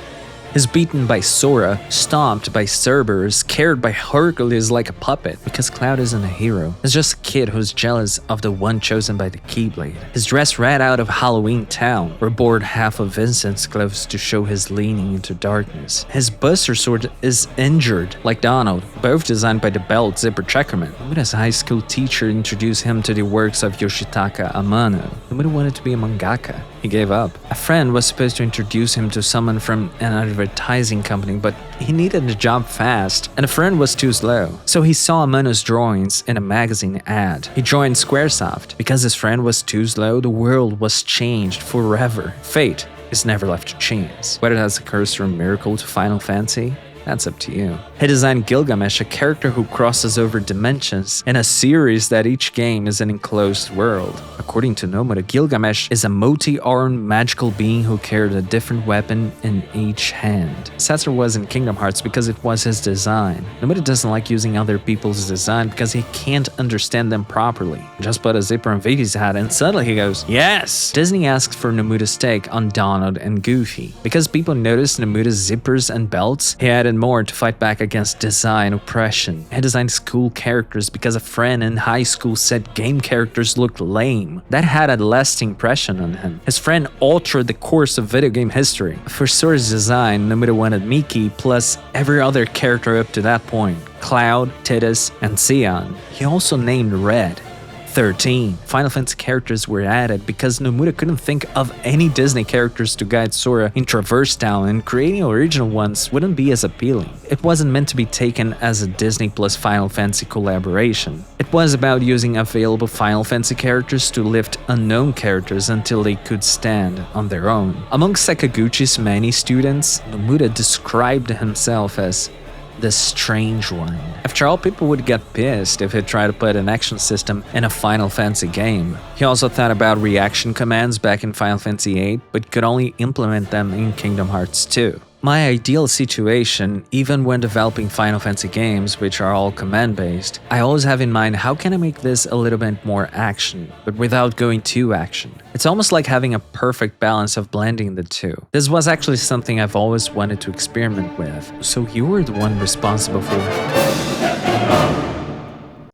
He's beaten by Sora, stomped by Cerberus, carried by Hercules like a puppet, because Cloud isn't a hero. He's just a kid who's jealous of the one chosen by the Keyblade. He's dressed right out of Halloween Town, or bored half of Vincent's clothes to show his leaning into darkness. His Buster Sword is injured, like Donald, both designed by the Belt Zipper Checkerman. Nomura's high school teacher introduced him to the works of Yoshitaka Amano. Nomura wanted to be a mangaka. He gave up. A friend was supposed to introduce him to someone from an advertising company, but he needed a job fast, and a friend was too slow. So he saw Amano's drawings in a magazine ad. He joined Squaresoft. Because his friend was too slow, the world was changed forever. Fate is never left to chance. Whether that's a curse or a miracle to Final Fantasy, That's up to you. He designed Gilgamesh, a character who crosses over dimensions, in a series that each game is an enclosed world. According to Nomura, Gilgamesh is a multi-armed magical being who carried a different weapon in each hand. Setzer was in Kingdom Hearts because it was his design. Nomura doesn't like using other people's design because he can't understand them properly. Just put a zipper on Vivi's hat and suddenly he goes, yes! Disney asks for Nomura's take on Donald and Goofy. Because people noticed Nomura's zippers and belts, he added more to fight back against design oppression. He designed school characters because a friend in high school said game characters looked lame. That had a lasting impression on him. His friend altered the course of video game history. For Sora's design, Nomura wanted Mickey plus every other character up to that point: Cloud, Tidus, and Xion. He also named Red. 13 Final Fantasy characters were added because Nomura couldn't think of any Disney characters to guide Sora in Traverse Town, and creating original ones wouldn't be as appealing. It wasn't meant to be taken as a Disney plus Final Fantasy collaboration. It was about using available Final Fantasy characters to lift unknown characters until they could stand on their own. Among Sakaguchi's many students, Nomura described himself as the strange one. After all, people would get pissed if he tried to put an action system in a Final Fantasy game. He also thought about reaction commands back in Final Fantasy VIII, but could only implement them in Kingdom Hearts 2. My ideal situation, even when developing Final Fantasy games, which are all command-based, I always have in mind how can I make this a little bit more action, but without going too action. It's almost like having a perfect balance of blending the two. This was actually something I've always wanted to experiment with, so you were the one responsible for it.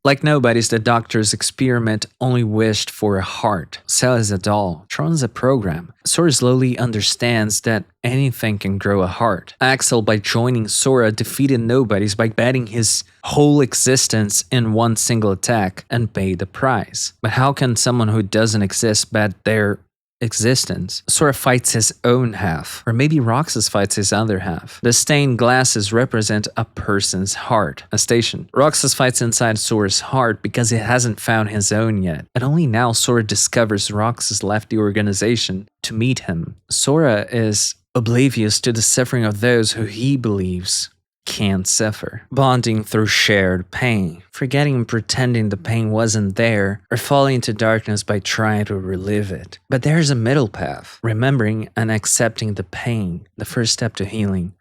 Like Nobody's, the doctor's experiment only wished for a heart. Cell is a doll, Tron's a program. Sora slowly understands that anything can grow a heart. Axel, by joining Sora, defeated Nobody's by betting his whole existence in one single attack and paid the price. But how can someone who doesn't exist bet their existence? Sora fights his own half, or maybe Roxas fights his other half. The stained glasses represent a person's heart, a station. Roxas fights inside Sora's heart because he hasn't found his own yet, and only now Sora discovers Roxas left the organization to meet him. Sora is oblivious to the suffering of those who he believes can't suffer, bonding through shared pain, forgetting and pretending the pain wasn't there, or falling into darkness by trying to relive it. But there's a middle path, remembering and accepting the pain, the first step to healing.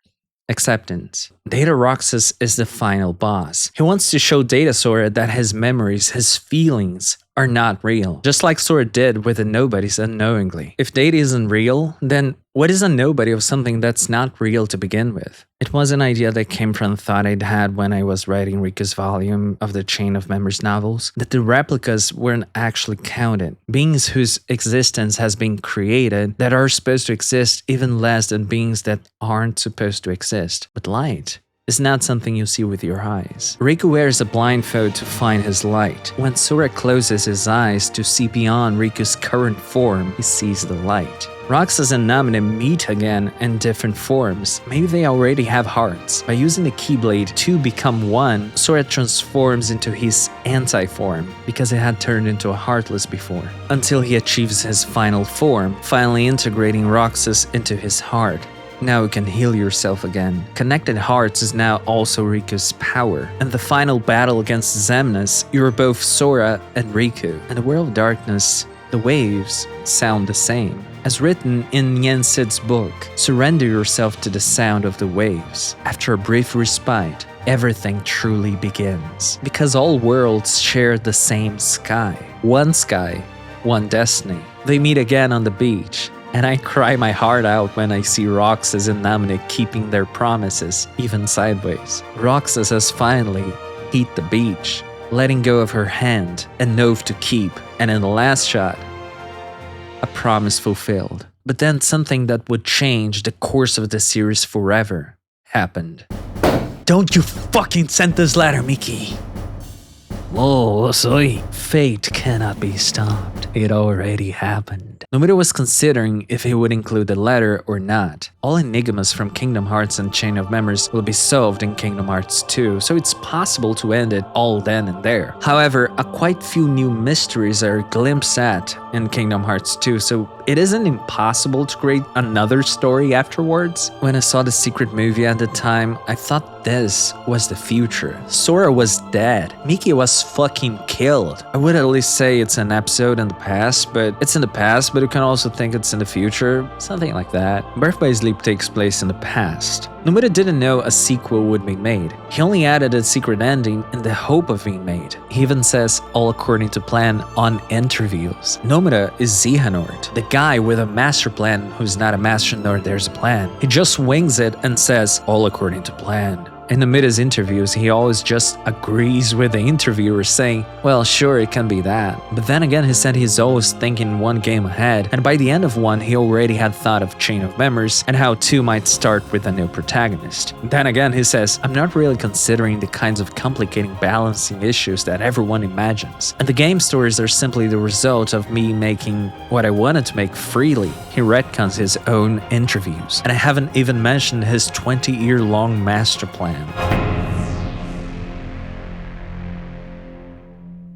Acceptance. Data Roxas is the final boss. He wants to show Data Sora that his memories, his feelings, are not real, just like Sora did with the Nobodies unknowingly. If Data isn't real, then what is a nobody of something that's not real to begin with? It was an idea that came from the thought I'd had when I was writing Riku's volume of the Chain of Memories novels, that the replicas weren't actually counted. Beings whose existence has been created that are supposed to exist even less than beings that aren't supposed to exist. But light is not something you see with your eyes. Riku wears a blindfold to find his light. When Sora closes his eyes to see beyond Riku's current form, he sees the light. Roxas and Namine meet again in different forms. Maybe they already have hearts. By using the Keyblade to become one, Sora transforms into his anti-form, because he had turned into a Heartless before, until he achieves his final form, finally integrating Roxas into his heart. Now you can heal yourself again. Connected Hearts is now also Riku's power. In the final battle against Xemnas, you are both Sora and Riku. In the World of Darkness, the waves sound the same. As written in Nyen Sid's book, surrender yourself to the sound of the waves. After a brief respite, everything truly begins. Because all worlds share the same sky. One sky, one destiny. They meet again on the beach. And I cry my heart out when I see Roxas and Namine keeping their promises, even sideways. Roxas has finally hit the beach, letting go of her hand, an oath to keep, and in the last shot, a promise fulfilled. But then something that would change the course of the series forever happened. Don't you fucking send this letter, Mickey! Whoa, soy. Fate cannot be stopped. It already happened. Nomura was considering if he would include the letter or not. all enigmas from Kingdom Hearts and Chain of Memories will be solved in Kingdom Hearts 2, so it's possible to end it all then and there. However, a quite few new mysteries are glimpsed at in Kingdom Hearts 2, so it isn't impossible to create another story afterwards. When I saw the secret movie at the time, I thought this was the future. Sora was dead. Mickey was fucking killed. I would at least say it's an episode in the past, but it's in the past, but you can also think it's in the future. Something like that. Birth by Sleep takes place in the past. Nomura didn't know a sequel would be made. He only added a secret ending in the hope of being made. He even says, all according to plan, on interviews. Nomura is Xehanort, the guy with a master plan who's not a master nor there's a plan. He just wings it and says, all according to plan. In the mid his interviews, he always just agrees with the interviewer saying, well, sure, it can be that. But then again, he said he's always thinking one game ahead, and by the end of one, he already had thought of Chain of Memories and how 2 might start with a new protagonist. Then again, he says, I'm not really considering the kinds of complicating balancing issues that everyone imagines. And the game stories are simply the result of me making what I wanted to make freely. He retcons his own interviews. And I haven't even mentioned his 20-year-long master plan.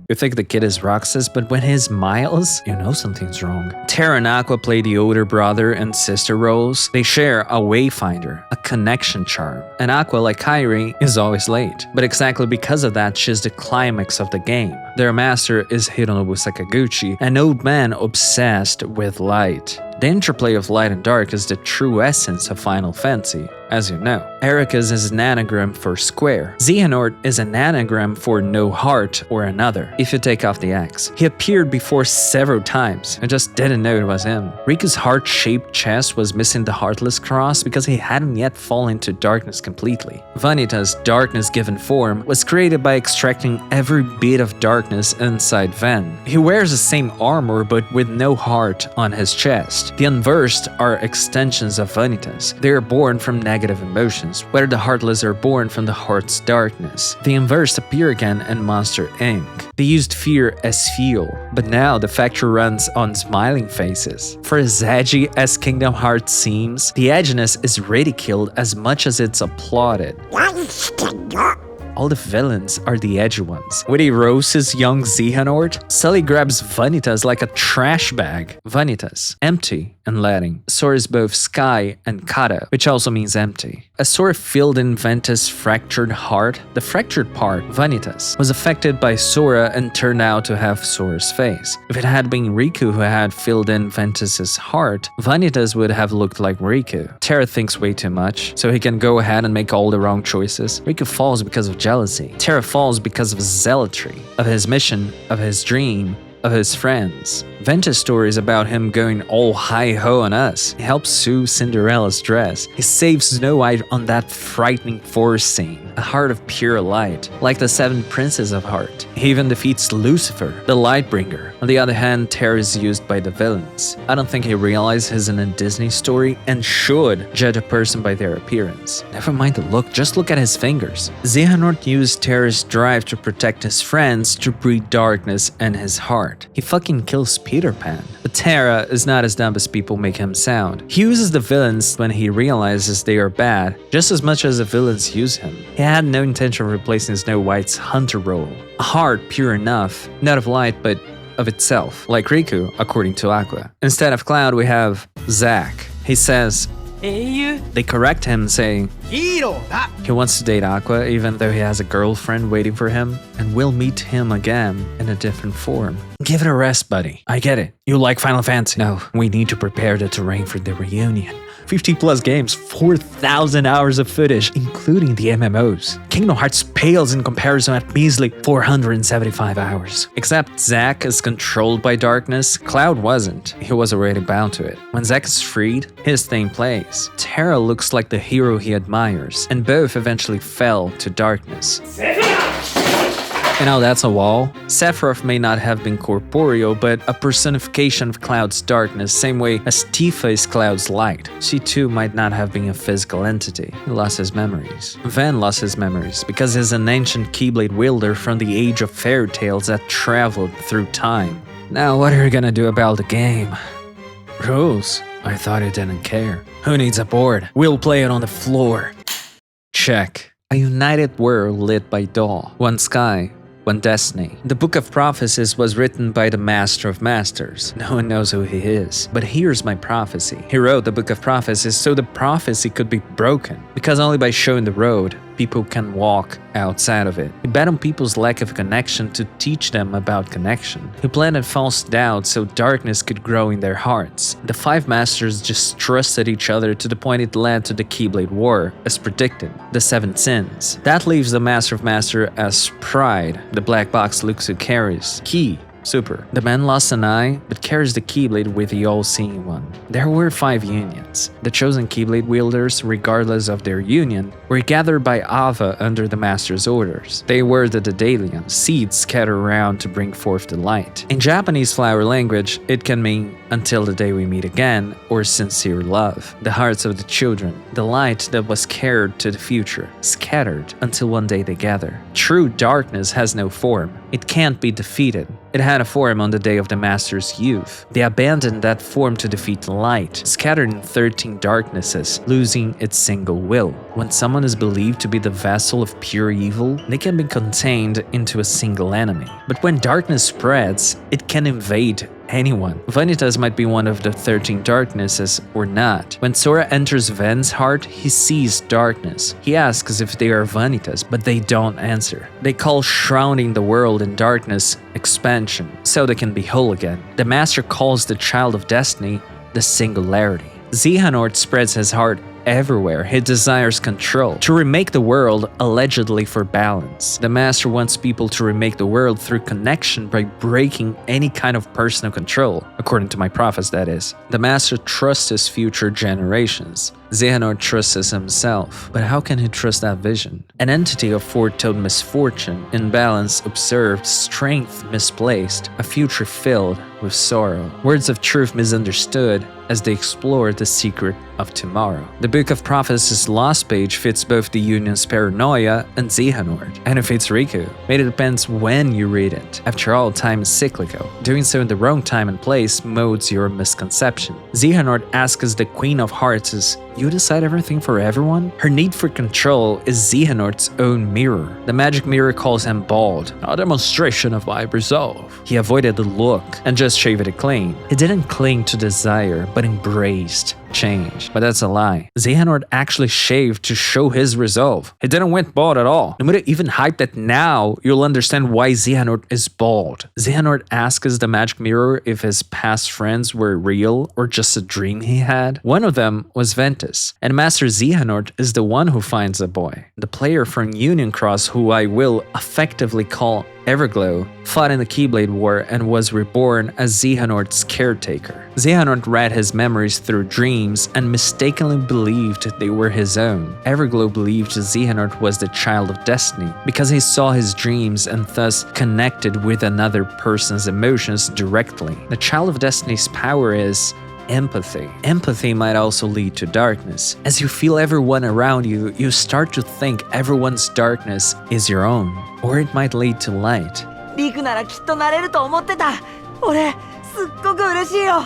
You think the kid is Roxas, but when he smiles, you know something's wrong. Terra and Aqua play the older brother and sister roles. They share a wayfinder, a connection charm. And Aqua, like Kairi, is always late. But exactly because of that, she's the climax of the game. Their master is Hironobu Sakaguchi, an old man obsessed with light. The interplay of light and dark is the true essence of Final Fantasy, as you know. Erika's is an anagram for square. Xehanort is an anagram for no heart or another, if you take off the X. He appeared before several times, I just didn't know it was him. Riku's heart-shaped chest was missing the Heartless Cross because he hadn't yet fallen to darkness completely. Vanita's darkness-given form was created by extracting every bit of darkness inside Ven. He wears the same armor but with no heart on his chest. The Unversed are extensions of Vanitas. They are born from negative emotions, where the Heartless are born from the heart's darkness. The Unversed appear again in Monster Inc. They used fear as fuel, but now the factory runs on smiling faces. For as edgy as Kingdom Hearts seems, the edginess is ridiculed as much as it's applauded. All the villains are the edgy ones. When he roasts young Xehanort, Sully grabs Vanitas like a trash bag. Vanitas, empty in Latin. Sora is both sky and kata, which also means empty. As Sora filled in Ventus' fractured heart, the fractured part, Vanitas, was affected by Sora and turned out to have Sora's face. If it had been Riku who had filled in Ventus' heart, Vanitas would have looked like Riku. Terra thinks way too much, so he can go ahead and make all the wrong choices. Riku falls because of jealousy. Terra falls because of zealotry, of his mission, of his dream, of his friends. Ventus' story is about him going all hi-ho on us. He helps sew Cinderella's dress. He saves Snow White on that frightening forest scene, a heart of pure light, like the 7 princes of heart. He even defeats Lucifer, the Lightbringer. On the other hand, Terra is used by the villains. I don't think he realizes he's in a Disney story and should judge a person by their appearance. Never mind the look, just look at his fingers. Xehanort used Terra's drive to protect his friends to breed darkness in his heart. He fucking kills Peter Pan. But Terra is not as dumb as people make him sound. He uses the villains when he realizes they are bad, just as much as the villains use him. He had no intention of replacing Snow White's hunter role. A heart pure enough, not of light but of itself, like Riku, according to Aqua. Instead of Cloud, we have Zack. He says, they correct him, saying he wants to date Aqua even though he has a girlfriend waiting for him, and we'll meet him again in a different form. Give it a rest, buddy. I get it. You like Final Fantasy. No, we need to prepare the terrain for the reunion. 50 plus games, 4,000 hours of footage, including the MMOs. Kingdom Hearts pales in comparison at measly 475 hours. Except Zack is controlled by darkness, Cloud wasn't. He was already bound to it. When Zack is freed, his thing plays. Terra looks like the hero he admires, and both eventually fell to darkness. You know, that's a wall. Sephiroth may not have been corporeal, but a personification of Cloud's darkness, same way as Tifa is Cloud's light. She too might not have been a physical entity. He lost his memories. Ven lost his memories because he's an ancient Keyblade wielder from the age of fairy tales that traveled through time. Now, what are you gonna do about the game? Rules. I thought you didn't care. Who needs a board? We'll play it on the floor. Check. A united world lit by Daw. One sky, one destiny. The Book of Prophecies was written by the Master of Masters. No one knows who he is. But here's my prophecy. He wrote the Book of Prophecies so the prophecy could be broken. Because only by showing the road, people can walk outside of it. He bet on people's lack of connection to teach them about connection. He planted false doubts so darkness could grow in their hearts. The five masters just trusted each other to the point it led to the Keyblade War, as predicted, the 7 sins. That leaves the Master of Master as Pride, the black box Luxu carries, Key, Super. The man lost an eye, but carries the Keyblade with the all-seeing one. There were 5 unions. The chosen Keyblade wielders, regardless of their union, were gathered by Ava under the Master's orders. They were the Daedalian, seeds scattered around to bring forth the light. In Japanese flower language, it can mean until the day we meet again, or sincere love. The hearts of the children, the light that was carried to the future, scattered until one day they gather. True darkness has no form. It can't be defeated. It had a form on the day of the Master's youth. They abandoned that form to defeat the light, scattered in 13 darknesses, losing its single will. When someone is believed to be the vessel of pure evil, they can be contained into a single enemy. But when darkness spreads, it can invade anyone. Vanitas might be one of the 13 darknesses or not. When Sora enters Ven's heart, he sees darkness. He asks if they are Vanitas, but they don't answer. They call shrouding the world in darkness expansion, so they can be whole again. The Master calls the Child of Destiny the Singularity. Xehanort spreads his heart everywhere. He desires control, to remake the world allegedly for balance. The Master wants people to remake the world through connection by breaking any kind of personal control, according to my prophets, that is. The Master trusts his future generations. Xehanort trusts himself, but how can he trust that vision? An entity of foretold misfortune, imbalance observed, strength misplaced, a future filled with sorrow. Words of truth misunderstood as they explore the secret of tomorrow. The Book of Prophecies' last page fits both the Union's paranoia and Xehanort, and it fits Riku. But it depends when you read it. After all, time is cyclical. Doing so in the wrong time and place molds your misconception. Xehanort asks the Queen of Hearts is, "You decide everything for everyone?" Her need for control is Xehanort's own mirror. The magic mirror calls him bald, a demonstration of my resolve. He avoided the look and just shaved it clean. He didn't cling to desire, but embraced change. But that's a lie. Xehanort actually shaved to show his resolve. He didn't went bald at all. Nomura even hyped that now you'll understand why Xehanort is bald. Xehanort asks the magic mirror if his past friends were real or just a dream he had. One of them was Ventus, and Master Xehanort is the one who finds the boy. The player from Union Cross, who I will effectively call Everglow, fought in the Keyblade War and was reborn as Xehanort's caretaker. Xehanort read his memories through dreams and mistakenly believed they were his own. Everglow believed Xehanort was the Child of Destiny because he saw his dreams and thus connected with another person's emotions directly. The Child of Destiny's power is empathy. Empathy might also lead to darkness. As you feel everyone around you, you start to think everyone's darkness is your own, or it might lead to light. リクならきっとなれると思ってた。俺、すっごく嬉しいよ。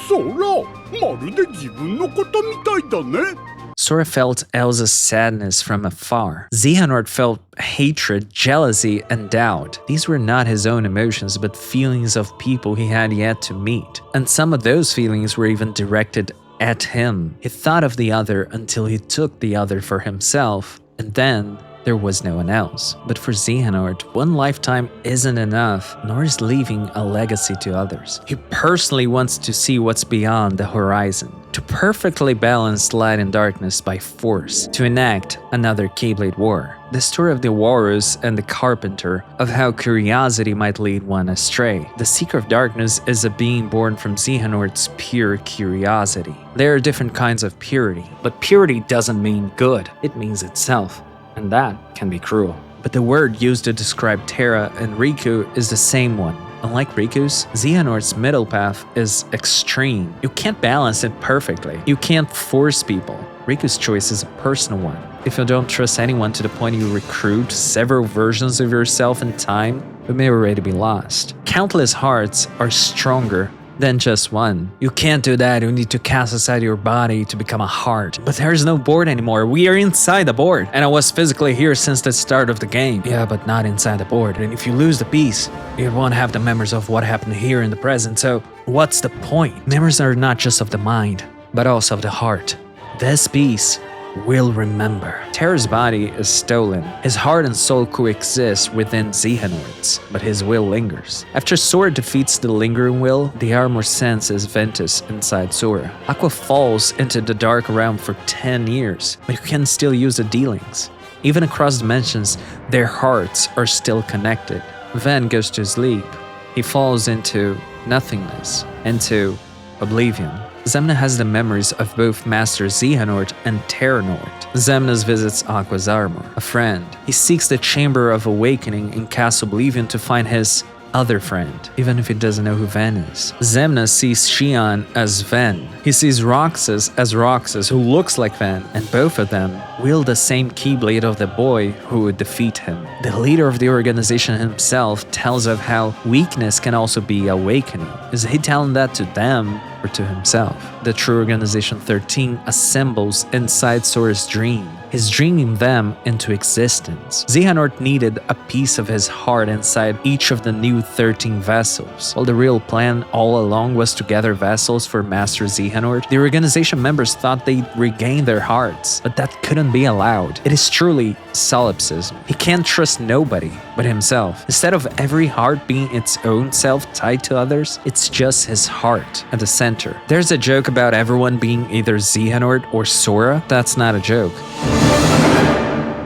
そら、まるで自分のことみたいだね。Sora felt Elsa's sadness from afar. Xehanort felt hatred, jealousy, and doubt. These were not his own emotions, but feelings of people he had yet to meet. And some of those feelings were even directed at him. He thought of the other until he took the other for himself, and then there was no one else. But for Xehanort, one lifetime isn't enough, nor is leaving a legacy to others. He personally wants to see what's beyond the horizon, to perfectly balance light and darkness by force, to enact another Keyblade War. The story of the Walrus and the Carpenter, of how curiosity might lead one astray. The Seeker of Darkness is a being born from Xehanort's pure curiosity. There are different kinds of purity, but purity doesn't mean good, it means itself. And that can be cruel. But the word used to describe Terra and Riku is the same one. Unlike Riku's, Xehanort's middle path is extreme. You can't balance it perfectly. You can't force people. Riku's choice is a personal one. If you don't trust anyone to the point you recruit several versions of yourself in time, you may already be lost. Countless hearts are stronger than just one. You can't do that, you need to cast aside your body to become a heart. But there's no board anymore, we are inside the board. And I was physically here since the start of the game. Yeah, but not inside the board. And if you lose the piece, you won't have the memories of what happened here in the present. So what's the point? Memories are not just of the mind, but also of the heart. This piece will remember. Terra's body is stolen. His heart and soul coexist within Xehanort's, but his will lingers. After Sora defeats the lingering will, the armor senses Ventus inside Sora. Aqua falls into the dark realm for 10 years, but you can still use the dealings. Even across dimensions, their hearts are still connected. Ven goes to sleep. He falls into nothingness, into oblivion. Xemna has the memories of both Master Xehanort and Terranort. Xemna visits Aqua's armor, a friend. He seeks the Chamber of Awakening in Castle Oblivion to find his other friend, even if he doesn't know who Ven is. Xemna sees Xion as Ven. He sees Roxas as Roxas, who looks like Ven, and both of them wield the same Keyblade of the boy who would defeat him. The leader of the organization himself tells of how weakness can also be awakening. Is he telling that to them or to himself? The True Organization 13 assembles inside Sora's dream. He's dreaming them into existence. Xehanort needed a piece of his heart inside each of the new 13 vessels. While the real plan all along was to gather vessels for Master Xehanort, the organization members thought they'd regain their hearts, but that couldn't be allowed. It is truly solipsism. He can't trust nobody but himself. Instead of every heart being its own self tied to others, it's just his heart at the center. There's a joke about everyone being either Xehanort or Sora. That's not a joke.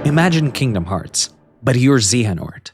Imagine Kingdom Hearts, but you're Xehanort.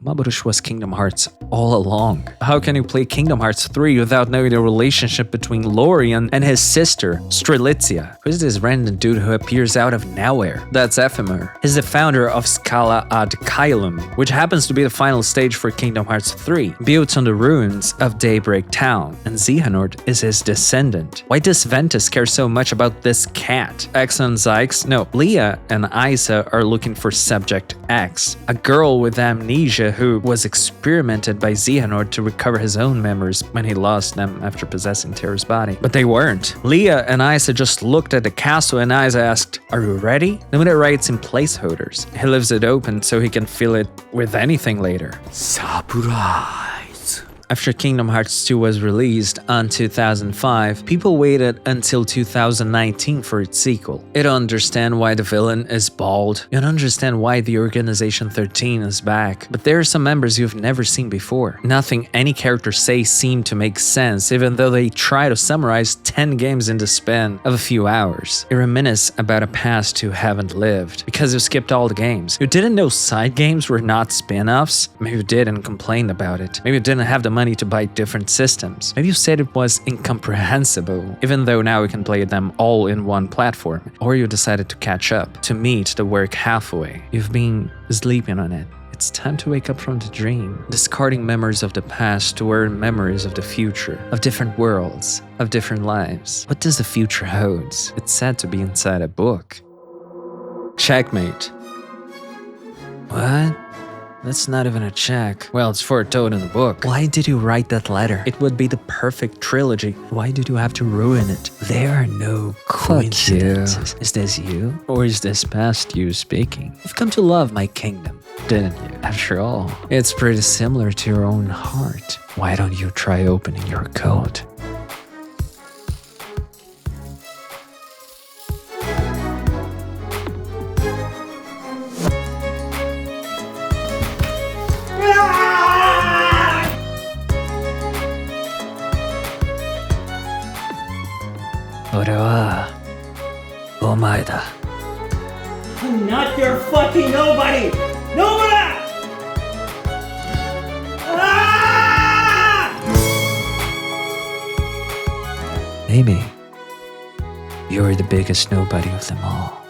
Maburush was Kingdom Hearts all along. How can you play Kingdom Hearts 3 without knowing the relationship between Lorian and his sister, Strelitzia? Who's this random dude who appears out of nowhere? That's Ephemer. He's the founder of Scala ad Caelum, which happens to be the final stage for Kingdom Hearts 3, built on the ruins of Daybreak Town, and Xehanort is his descendant. Why does Ventus care so much about this cat? X and Zyx? No, Leah and Isa are looking for Subject X, a girl with amnesia who was experimented by Xehanort to recover his own memories when he lost them after possessing Terra's body. But they weren't. Leah and Isa just looked at the castle and Isa asked, "Are you ready?" Then it writes in placeholders. He leaves it open so he can fill it with anything later. Surprise! After Kingdom Hearts 2 was released on 2005, people waited until 2019 for its sequel. You don't understand why the villain is bald. You don't understand why the Organization 13 is back. But there are some members you've never seen before. Nothing any character says seemed to make sense, even though they try to summarize 10 games in the span of a few hours. You reminisce about a past you haven't lived, because you skipped all the games. You didn't know side games were not spin-offs. Maybe you did and complained about it. Maybe you didn't have the money to buy different systems. Maybe you said it was incomprehensible, even though now we can play them all in one platform. Or you decided to catch up, to meet the work halfway. You've been sleeping on it. It's time to wake up from the dream, discarding memories of the past to earn memories of the future, of different worlds, of different lives. What does the future hold? It's sad to be inside a book. Checkmate. What? That's not even a check. Well, it's for a toad in the book. Why did you write that letter? It would be the perfect trilogy. Why did you have to ruin it? There are no coincidences. Is this you? Or is this past you speaking? You've come to love my kingdom, didn't you? After all, it's pretty similar to your own heart. Why don't you try opening your code? I'm not your fucking nobody! Nobody! Maybe you're the biggest nobody of them all.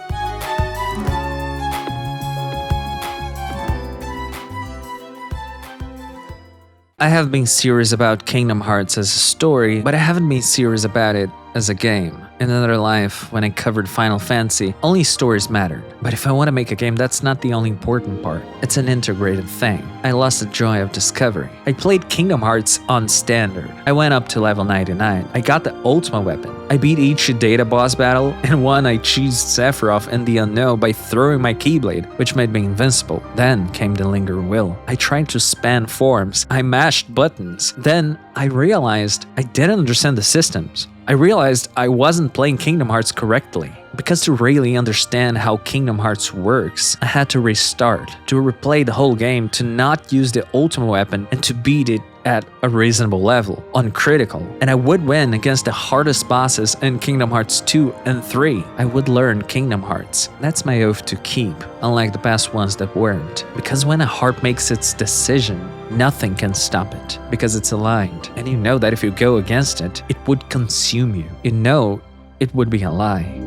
I have been serious about Kingdom Hearts as a story, but I haven't been serious about it as a game. In another life, when I covered Final Fantasy, only stories mattered. But if I want to make a game, that's not the only important part. It's an integrated thing. I lost the joy of discovery. I played Kingdom Hearts on standard. I went up to level 99. I got the ultimate weapon. I beat each data boss battle, and one I cheesed Sephiroth and the Unknown by throwing my Keyblade, which made me invincible. Then came the Lingering Will. I tried to span forms. I mashed buttons. Then I realized I didn't understand the systems. I realized I wasn't playing Kingdom Hearts correctly. Because to really understand how Kingdom Hearts works, I had to restart, to replay the whole game, to not use the ultimate weapon, and to beat it at a reasonable level, on critical. And I would win against the hardest bosses in Kingdom Hearts 2 and 3. I would learn Kingdom Hearts. That's my oath to keep, unlike the past ones that weren't. Because when a heart makes its decision, nothing can stop it, because it's aligned. And you know that if you go against it, it would consume you. You know it would be a lie.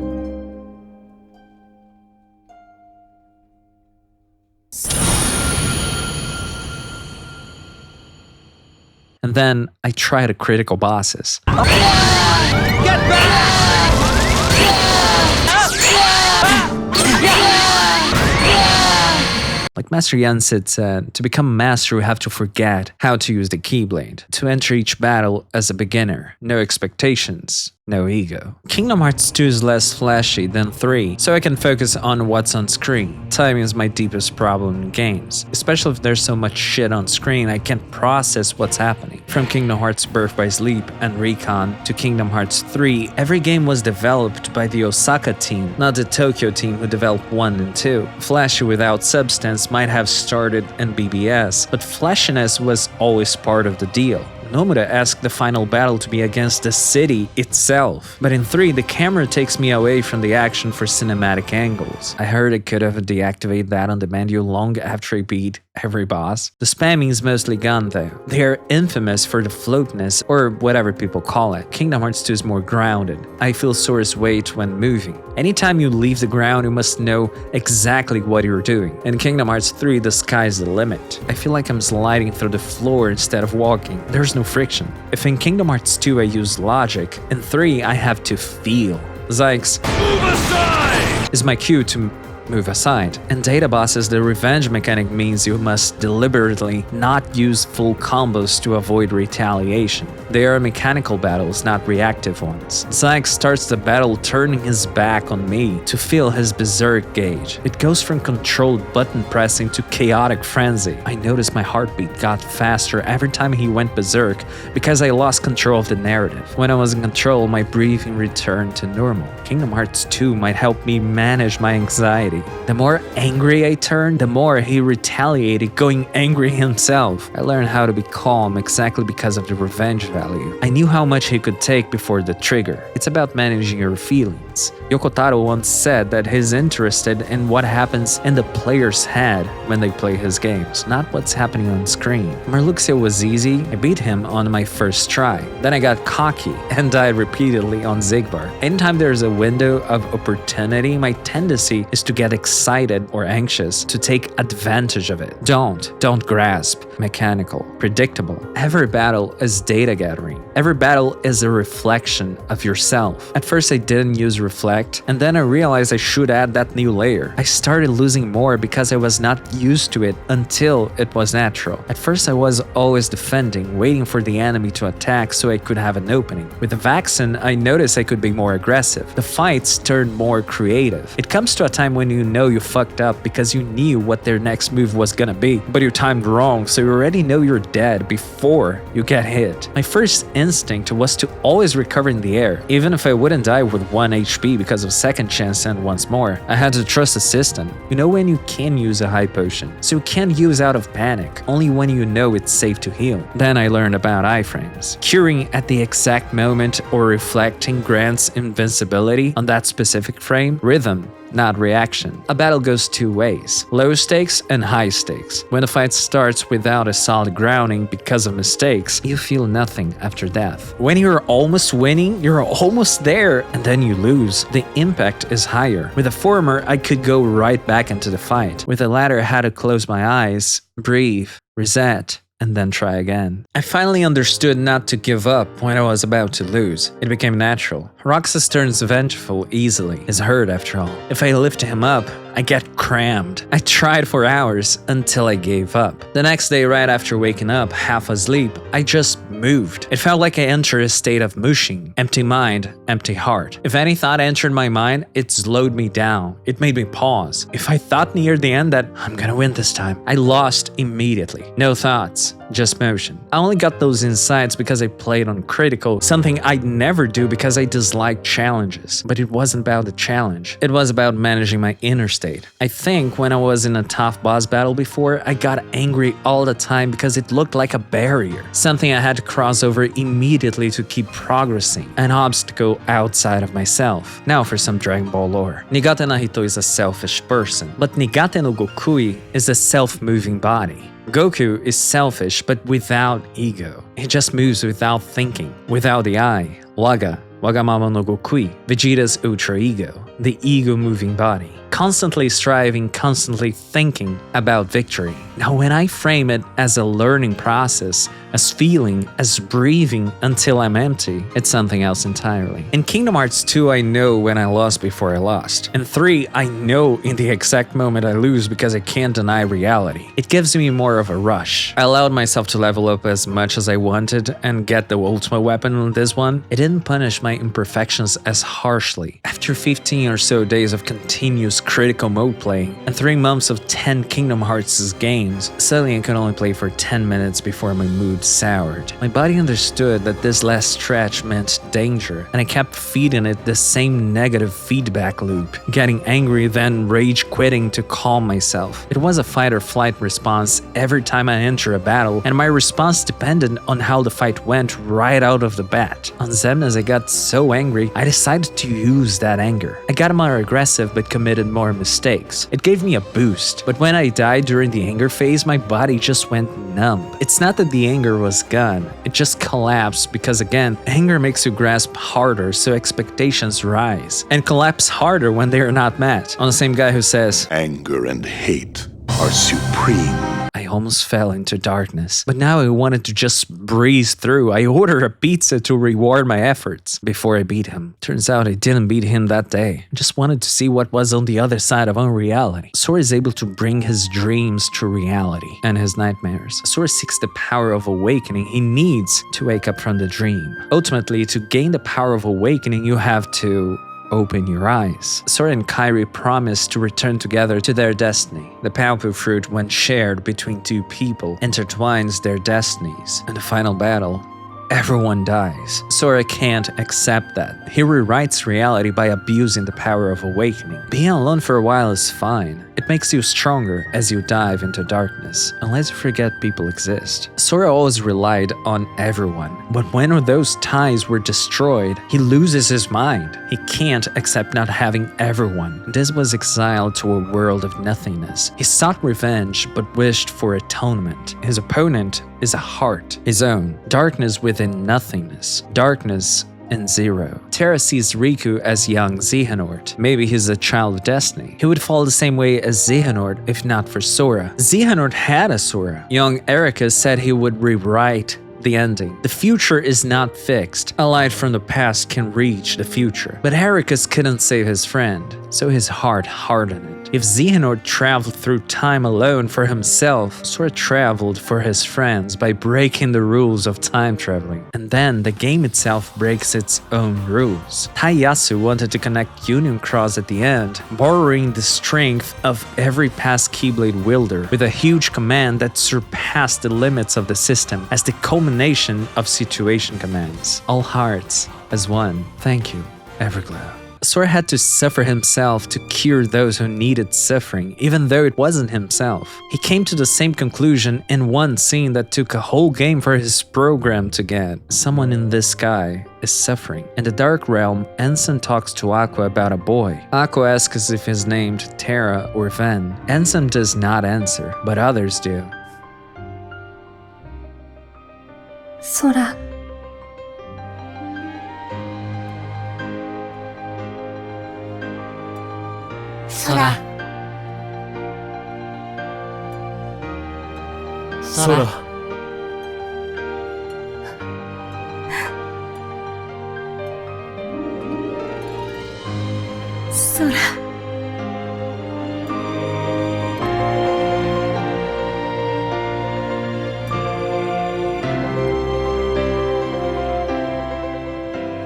And then I try the critical bosses. Get back! Like Master Yansid said, to become a master you have to forget how to use the Keyblade. To enter each battle as a beginner. No expectations. No ego. Kingdom Hearts 2 is less flashy than 3, so I can focus on what's on screen. Timing is my deepest problem in games. Especially if there's so much shit on screen, I can't process what's happening. From Kingdom Hearts Birth by Sleep and Recon to Kingdom Hearts 3, every game was developed by the Osaka team, not the Tokyo team who developed 1 and 2. Flashy without substance might have started in BBS, but flashiness was always part of the deal. Nomura asked the final battle to be against the city itself. But in 3, the camera takes me away from the action for cinematic angles. I heard I could have deactivated that on the menu long after I beat every boss. The spamming is mostly gone though. They are infamous for the floatness, or whatever people call it. Kingdom Hearts 2 is more grounded. I feel Sora's weight when moving. Anytime you leave the ground, you must know exactly what you're doing. In Kingdom Hearts 3, the sky's the limit. I feel like I'm sliding through the floor instead of walking. There's no friction. If in Kingdom Hearts 2 I use logic, in 3 I have to feel. Zykes is my cue to move aside. In data bosses, the revenge mechanic means you must deliberately not use full combos to avoid retaliation. They are mechanical battles, not reactive ones. Zyke starts the battle turning his back on me to feel his berserk gauge. It goes from controlled button pressing to chaotic frenzy. I noticed my heartbeat got faster every time he went berserk because I lost control of the narrative. When I was in control, my breathing returned to normal. Kingdom Hearts 2 might help me manage my anxiety. The more angry I turned, the more he retaliated, going angry himself. I learned how to be calm exactly because of the revenge value. I knew how much he could take before the trigger. It's about managing your feelings. Yoko Taro once said that he's interested in what happens in the player's head when they play his games, not what's happening on screen. Marluxia was easy. I beat him on my first try. Then I got cocky and died repeatedly on Zigbar. Anytime there's a window of opportunity, my tendency is to get excited or anxious, to take advantage of it. Don't grasp. Mechanical. Predictable. Every battle is data gathering. Every battle is a reflection of yourself. At first I didn't use reflect, and then I realized I should add that new layer. I started losing more because I was not used to it until it was natural. At first I was always defending, waiting for the enemy to attack so I could have an opening. With the vaccine, I noticed I could be more aggressive. The fights turned more creative. It comes to a time when you know you fucked up because you knew what their next move was gonna be, but you timed wrong, so you already know you're dead before you get hit. My first instinct was to always recover in the air, even if I wouldn't die with 1 HP because of second chance and once more. I had to trust the system. You know when you can use a high potion, so you can't use out of panic, only when you know it's safe to heal. Then I learned about iframes. Curing at the exact moment or reflecting grants invincibility on that specific frame. Rhythm, not reaction. A battle goes two ways, low stakes and high stakes. When the fight starts without a solid grounding because of mistakes, you feel nothing after death. When you're almost winning, you're almost there, and then you lose. The impact is higher. With the former, I could go right back into the fight. With the latter, I had to close my eyes, breathe, reset, and then try again. I finally understood not to give up when I was about to lose. It became natural. Roxas turns vengeful easily. He's hurt after all. If I lift him up, I get crammed. I tried for hours until I gave up. The next day, right after waking up, half asleep, I just moved. It felt like I entered a state of mushing. Empty mind, empty heart. If any thought entered my mind, it slowed me down. It made me pause. If I thought near the end that I'm gonna win this time, I lost immediately. No thoughts, just motion. I only got those insights because I played on critical, something I'd never do because I dislike challenges. But it wasn't about the challenge. It was about managing my inner state. I think when I was in a tough boss battle before, I got angry all the time because it looked like a barrier. Something I had to cross over immediately to keep progressing. An obstacle outside of myself. Now for some Dragon Ball lore. Nigate no Hito is a selfish person, but Nigate no Gokui is a self-moving body. Goku is selfish but without ego. He just moves without thinking, without the I. Wagamama no Gokui, Vegeta's ultra ego, the ego-moving body. Constantly striving, constantly thinking about victory. Now when I frame it as a learning process, as feeling, as breathing until I'm empty, it's something else entirely. In Kingdom Hearts 2, I know when I lost before I lost. In 3, I know in the exact moment I lose because I can't deny reality. It gives me more of a rush. I allowed myself to level up as much as I wanted and get the ultimate weapon on this one. It didn't punish my imperfections as harshly. After 15 or so days of continuous critical mode playing and 3 months of 10 Kingdom Hearts games, suddenly I could only play for 10 minutes before my mood soured. My body understood that this last stretch meant danger, and I kept feeding it the same negative feedback loop, getting angry then rage quitting to calm myself. It was a fight or flight response every time I enter a battle, and my response depended on how the fight went right out of the bat. On Xemnas I got so angry, I decided to use that anger. I got more aggressive but committed more mistakes. It gave me a boost, but when I died during the anger phase, my body just went numb. It's not that the anger was gone, it just collapsed because again, anger makes you grasp harder so expectations rise, and collapse harder when they are not met. On the same guy who says, Anger and hate are supreme. I almost fell into darkness, but now I wanted to just breeze through. I ordered a pizza to reward my efforts before I beat him. Turns out I didn't beat him that day. I just wanted to see what was on the other side of unreality. Sora is able to bring his dreams to reality and his nightmares. Sora seeks the power of awakening. He needs to wake up from the dream. Ultimately, to gain the power of awakening, you have to open your eyes. Sora and Kairi promise to return together to their destiny. The Paopu fruit, when shared between two people, intertwines their destinies. In the final battle, everyone dies. Sora can't accept that. He rewrites reality by abusing the power of awakening. Being alone for a while is fine. It makes you stronger as you dive into darkness, unless you forget people exist. Sora always relied on everyone, but when those ties were destroyed, he loses his mind. He can't accept not having everyone. This was exiled to a world of nothingness. He sought revenge, but wished for atonement. His opponent is a heart, his own. Darkness within nothingness. Darkness and zero. Terra sees Riku as young Xehanort. Maybe he's a child of destiny. He would fall the same way as Xehanort if not for Sora. Xehanort had a Sora. Young Erika said he would rewrite the ending. The future is not fixed. A light from the past can reach the future. But Ericus couldn't save his friend, so his heart hardened. If Xehanort traveled through time alone for himself, Sora traveled for his friends by breaking the rules of time traveling. And then the game itself breaks its own rules. Taiyasu wanted to connect Union Cross at the end, borrowing the strength of every past Keyblade wielder with a huge command that surpassed the limits of the system as the culmination of situation commands. All hearts as one. Thank you, Everglow. Sora had to suffer himself to cure those who needed suffering, even though it wasn't himself. He came to the same conclusion in one scene that took a whole game for his program to get. Someone in this sky is suffering. In the Dark Realm, Ensign talks to Aqua about a boy. Aqua asks if he's named Terra or Ven. Ensign does not answer, but others do. Sora. Sora. Sora. 空。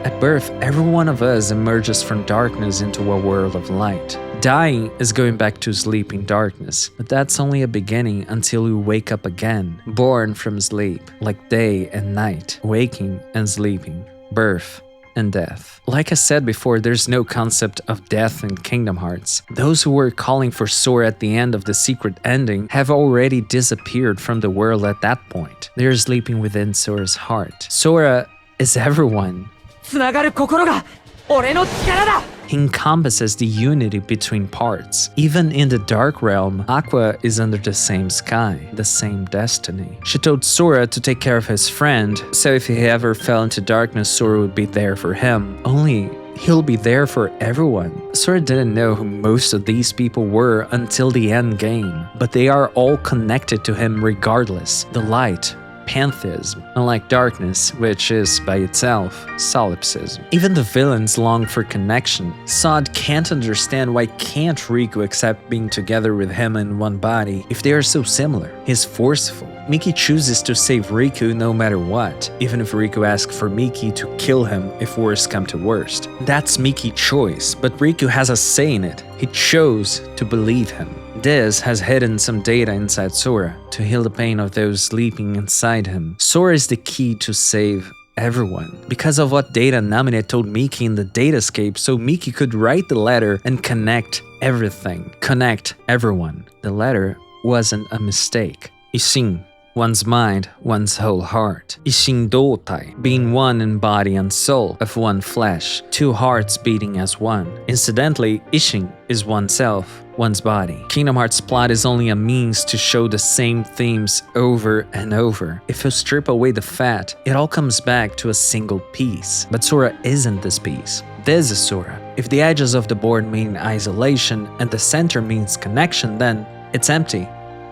At birth, every one of us emerges from darkness into a world of light. Dying is going back to sleep in darkness, but that's only a beginning until we wake up again, born from sleep, like day and night, waking and sleeping, birth and death. Like I said before, there's no concept of death in Kingdom Hearts. Those who were calling for Sora at the end of the secret ending have already disappeared from the world at that point. They're sleeping within Sora's heart. Sora is everyone. つながる心が俺の力だ。 He encompasses the unity between parts. Even in the Dark Realm, Aqua is under the same sky, the same destiny. She told Sora to take care of his friend, so if he ever fell into darkness, Sora would be there for him. Only he'll be there for everyone. Sora didn't know who most of these people were until the end game, but they are all connected to him regardless. The light, pantheism, unlike darkness, which is, by itself, solipsism. Even the villains long for connection. Sod can't understand why can't Riku accept being together with him in one body if they are so similar. He's forceful. Miki chooses to save Riku no matter what, even if Riku asks for Miki to kill him if worst come to worst. That's Miki's choice, but Riku has a say in it. He chose to believe him. This has hidden some data inside Sora to heal the pain of those sleeping inside him. Sora is the key to save everyone. Because of what data Namine told Miki in the datascape, so Miki could write the letter and connect everything. Connect everyone. The letter wasn't a mistake. Ishin, one's mind, one's whole heart. Ishin Dotai, being one in body and soul, of one flesh, two hearts beating as one. Incidentally, Ishin is oneself, one's body. Kingdom Hearts plot is only a means to show the same themes over and over. If you strip away the fat, it all comes back to a single piece. But Sora isn't this piece. This is Sora. If the edges of the board mean isolation and the center means connection, then it's empty.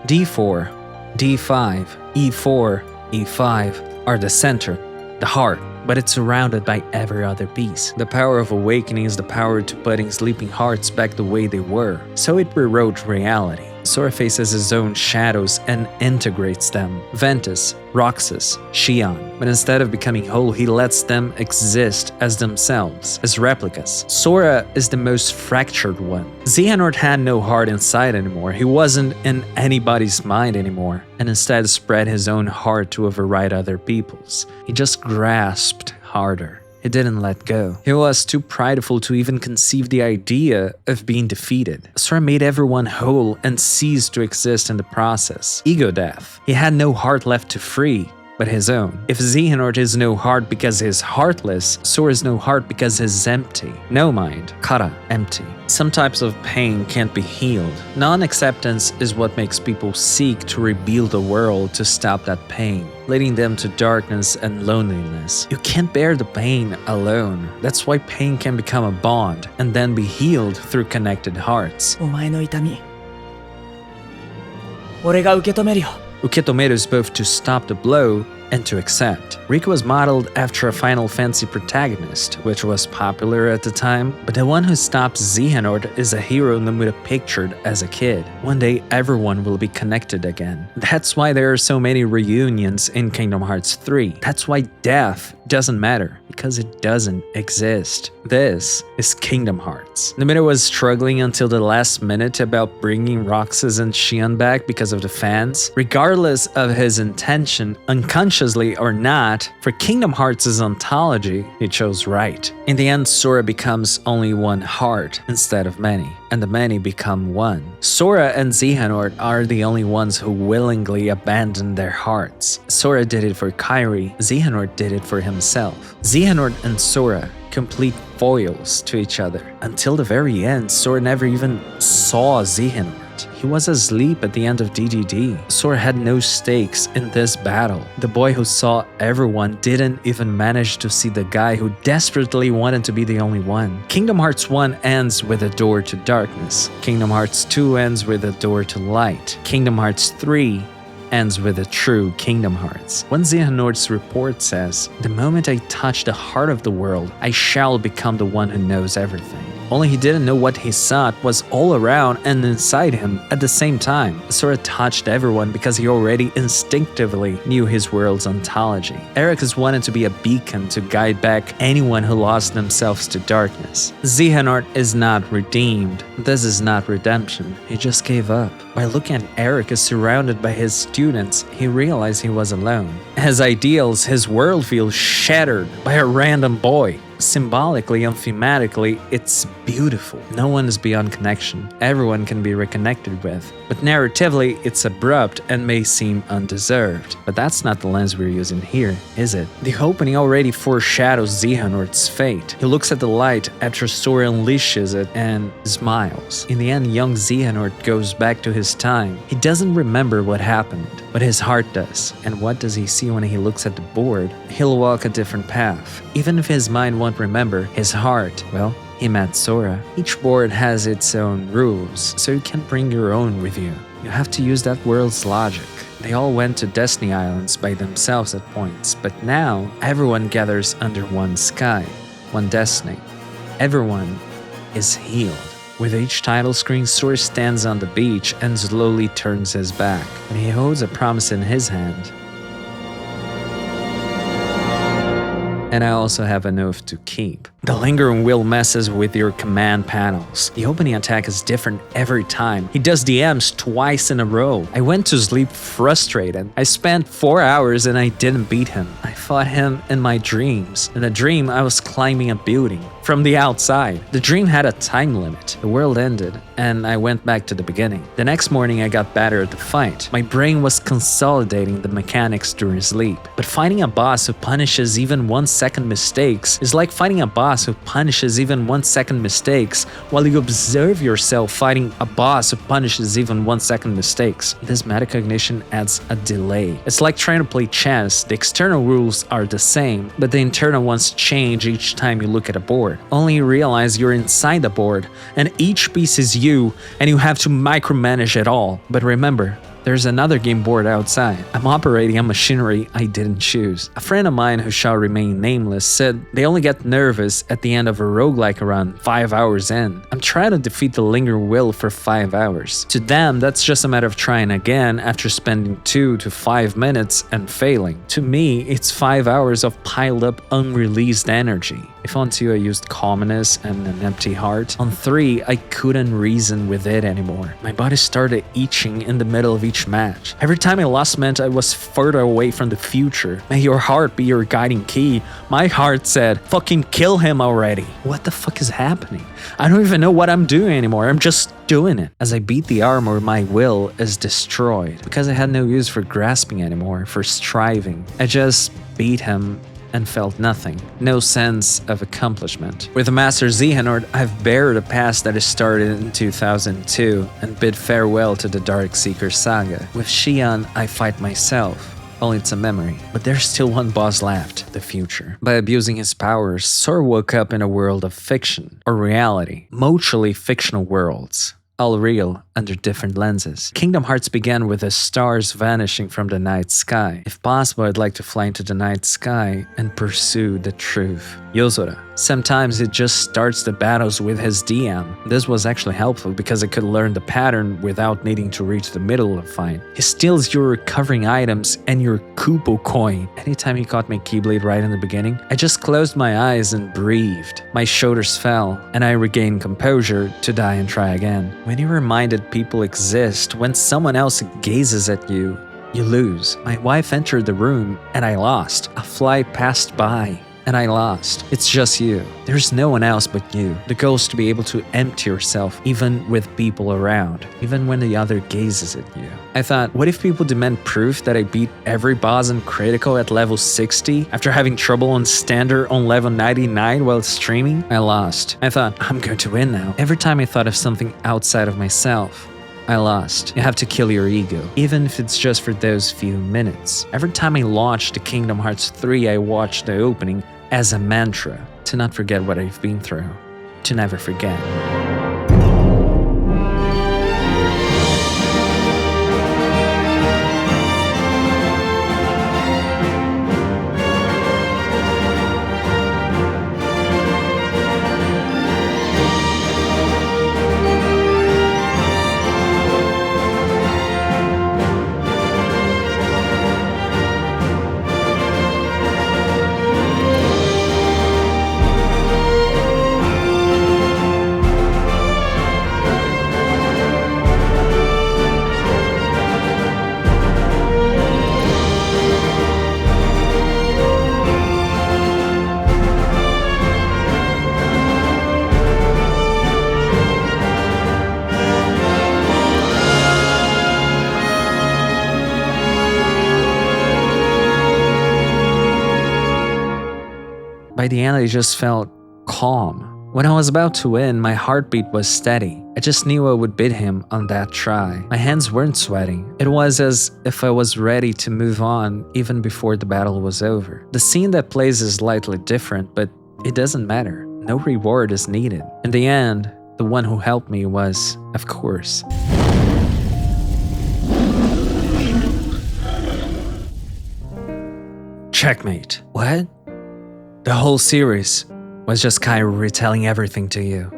D4, D5, E4, E5 are the center, the heart, but it's surrounded by every other piece. The power of awakening is the power to putting sleeping hearts back the way they were, so it rewrote reality. Sora faces his own shadows and integrates them. Ventus, Roxas, Xion. But instead of becoming whole, he lets them exist as themselves, as replicas. Sora is the most fractured one. Xehanort had no heart inside anymore. He wasn't in anybody's mind anymore, and instead spread his own heart to override other people's. He just grasped harder. He didn't let go. He was too prideful to even conceive the idea of being defeated. Sora made everyone whole and ceased to exist in the process. Ego death. He had no heart left to free, but his own. If Xehanort is no heart because he's heartless, Sora is no heart because he's empty. No mind. Kara, empty. Some types of pain can't be healed. Non-acceptance is what makes people seek to rebuild the world to stop that pain, leading them to darkness and loneliness. You can't bear the pain alone. That's why pain can become a bond and then be healed through connected hearts. お前の痛み、俺が受け止めるよ。 Uketomeru is both to stop the blow and to accept. Riku was modeled after a Final Fantasy protagonist, which was popular at the time, but the one who stops Xehanort is a hero Nomura pictured as a kid. One day, everyone will be connected again. That's why there are so many reunions in Kingdom Hearts 3. That's why death doesn't matter, because it doesn't exist. This is Kingdom Hearts. Nomura was struggling until the last minute about bringing Roxas and Xion back because of the fans. Regardless of his intention, unconsciously or not, for Kingdom Hearts' ontology, he chose right. In the end, Sora becomes only one heart instead of many, and the many become one. Sora and Xehanort are the only ones who willingly abandon their hearts. Sora did it for Kairi, Xehanort did it for himself. Xehanort and Sora complete foils to each other. Until the very end, Sora never even saw Xehanort. He was asleep at the end of DDD. Sora had no stakes in this battle. The boy who saw everyone didn't even manage to see the guy who desperately wanted to be the only one. Kingdom Hearts 1 ends with a door to darkness. Kingdom Hearts 2 ends with a door to light. Kingdom Hearts 3 ends with a true Kingdom Hearts. When Xehanort's report says, "The moment I touch the heart of the world, I shall become the one who knows everything." only he didn't know what he sought was all around and inside him at the same time. Sora touched everyone because he already instinctively knew his world's ontology. Ericus wanted to be a beacon to guide back anyone who lost themselves to darkness. Xehanort is not redeemed. This is not redemption. He just gave up. By looking at Ericus surrounded by his students, he realized he was alone. His ideals, his worldview shattered by a random boy. Symbolically and thematically, it's beautiful. No one is beyond connection. Everyone can be reconnected with. But narratively, it's abrupt and may seem undeserved. But that's not the lens we're using here, is it? The opening already foreshadows Xehanort's fate. He looks at the light after Sora unleashes it and smiles. In the end, young Xehanort goes back to his time. He doesn't remember what happened, but his heart does. And what does he see when he looks at the board? He'll walk a different path. Even if his mind won't remember, his heart, well, he met Sora. Each board has its own rules, so you can't bring your own with you. You have to use that world's logic. They all went to Destiny Islands by themselves at points, but now everyone gathers under one sky, one destiny. Everyone is healed. With each title screen, Sora stands on the beach and slowly turns his back, and he holds a promise in his hand. And I also have an oath to keep. The lingering will messes with your command panels. The opening attack is different every time. He does the M's twice in a row. I went to sleep frustrated. I spent 4 hours and I didn't beat him. I fought him in my dreams. In the dream, I was climbing a building from the outside. The dream had a time limit. The world ended, and I went back to the beginning. The next morning, I got better at the fight. My brain was consolidating the mechanics during sleep. But fighting a boss who punishes even 1 second mistakes is like fighting a boss who punishes even 1 second mistakes while you observe yourself fighting a boss who punishes even 1 second mistakes. This metacognition adds a delay. It's like trying to play chess. The external rules are the same, but the internal ones change each time you look at a board. Only you realize you're inside the board, and each piece is you, and you have to micromanage it all. But remember, there's another game board outside. I'm operating a machinery I didn't choose. A friend of mine who shall remain nameless said they only get nervous at the end of a roguelike run 5 hours in. I'm trying to defeat the lingering will for 5 hours. To them, that's just a matter of trying again after spending 2 to 5 minutes and failing. To me, it's 5 hours of piled up unreleased energy. If on 2 I used calmness and an empty heart, on 3 I couldn't reason with it anymore. My body started itching in the middle of each match. Every time I lost meant I was further away from the future. May your heart be your guiding key. My heart said, fucking kill him already. What the fuck is happening? I don't even know what I'm doing anymore. I'm just doing it. As I beat the armor, my will is destroyed because I had no use for grasping anymore, for striving. I just beat him and felt nothing. No sense of accomplishment. With Master Xehanort, I've buried a past that started in 2002 and bid farewell to the Darkseeker saga. With Xion, I fight myself. Only it's a memory. But there's still one boss left, the future. By abusing his powers, Sora woke up in a world of fiction, or reality. Mutually fictional worlds. All real, under different lenses. Kingdom Hearts began with the stars vanishing from the night sky. If possible, I'd like to fly into the night sky and pursue the truth. Yozora. Sometimes it just starts the battles with his DM. This was actually helpful because I could learn the pattern without needing to reach the middle of the fight. He steals your recovering items and your Kupo coin. Anytime he caught my Keyblade right in the beginning, I just closed my eyes and breathed. My shoulders fell, and I regained composure to die and try again. When you're reminded people exist, when someone else gazes at you, you lose. My wife entered the room, and I lost. A fly passed by, and I lost. It's just you. There's no one else but you. The goal is to be able to empty yourself even with people around, even when the other gazes at you. I thought, what if people demand proof that I beat every boss in Critical at level 60 after having trouble on Standard on level 99 while streaming? I lost. I thought, I'm going to win now. Every time I thought of something outside of myself, I lost. You have to kill your ego, even if it's just for those few minutes. Every time I launched the Kingdom Hearts 3, I watched the opening as a mantra to not forget what I've been through, to never forget. By the end, I just felt calm. When I was about to win, my heartbeat was steady. I just knew I would beat him on that try. My hands weren't sweating. It was as if I was ready to move on even before the battle was over. The scene that plays is slightly different, but it doesn't matter. No reward is needed. In the end, the one who helped me was, of course, checkmate. What? The whole series was just Kairo retelling everything to you.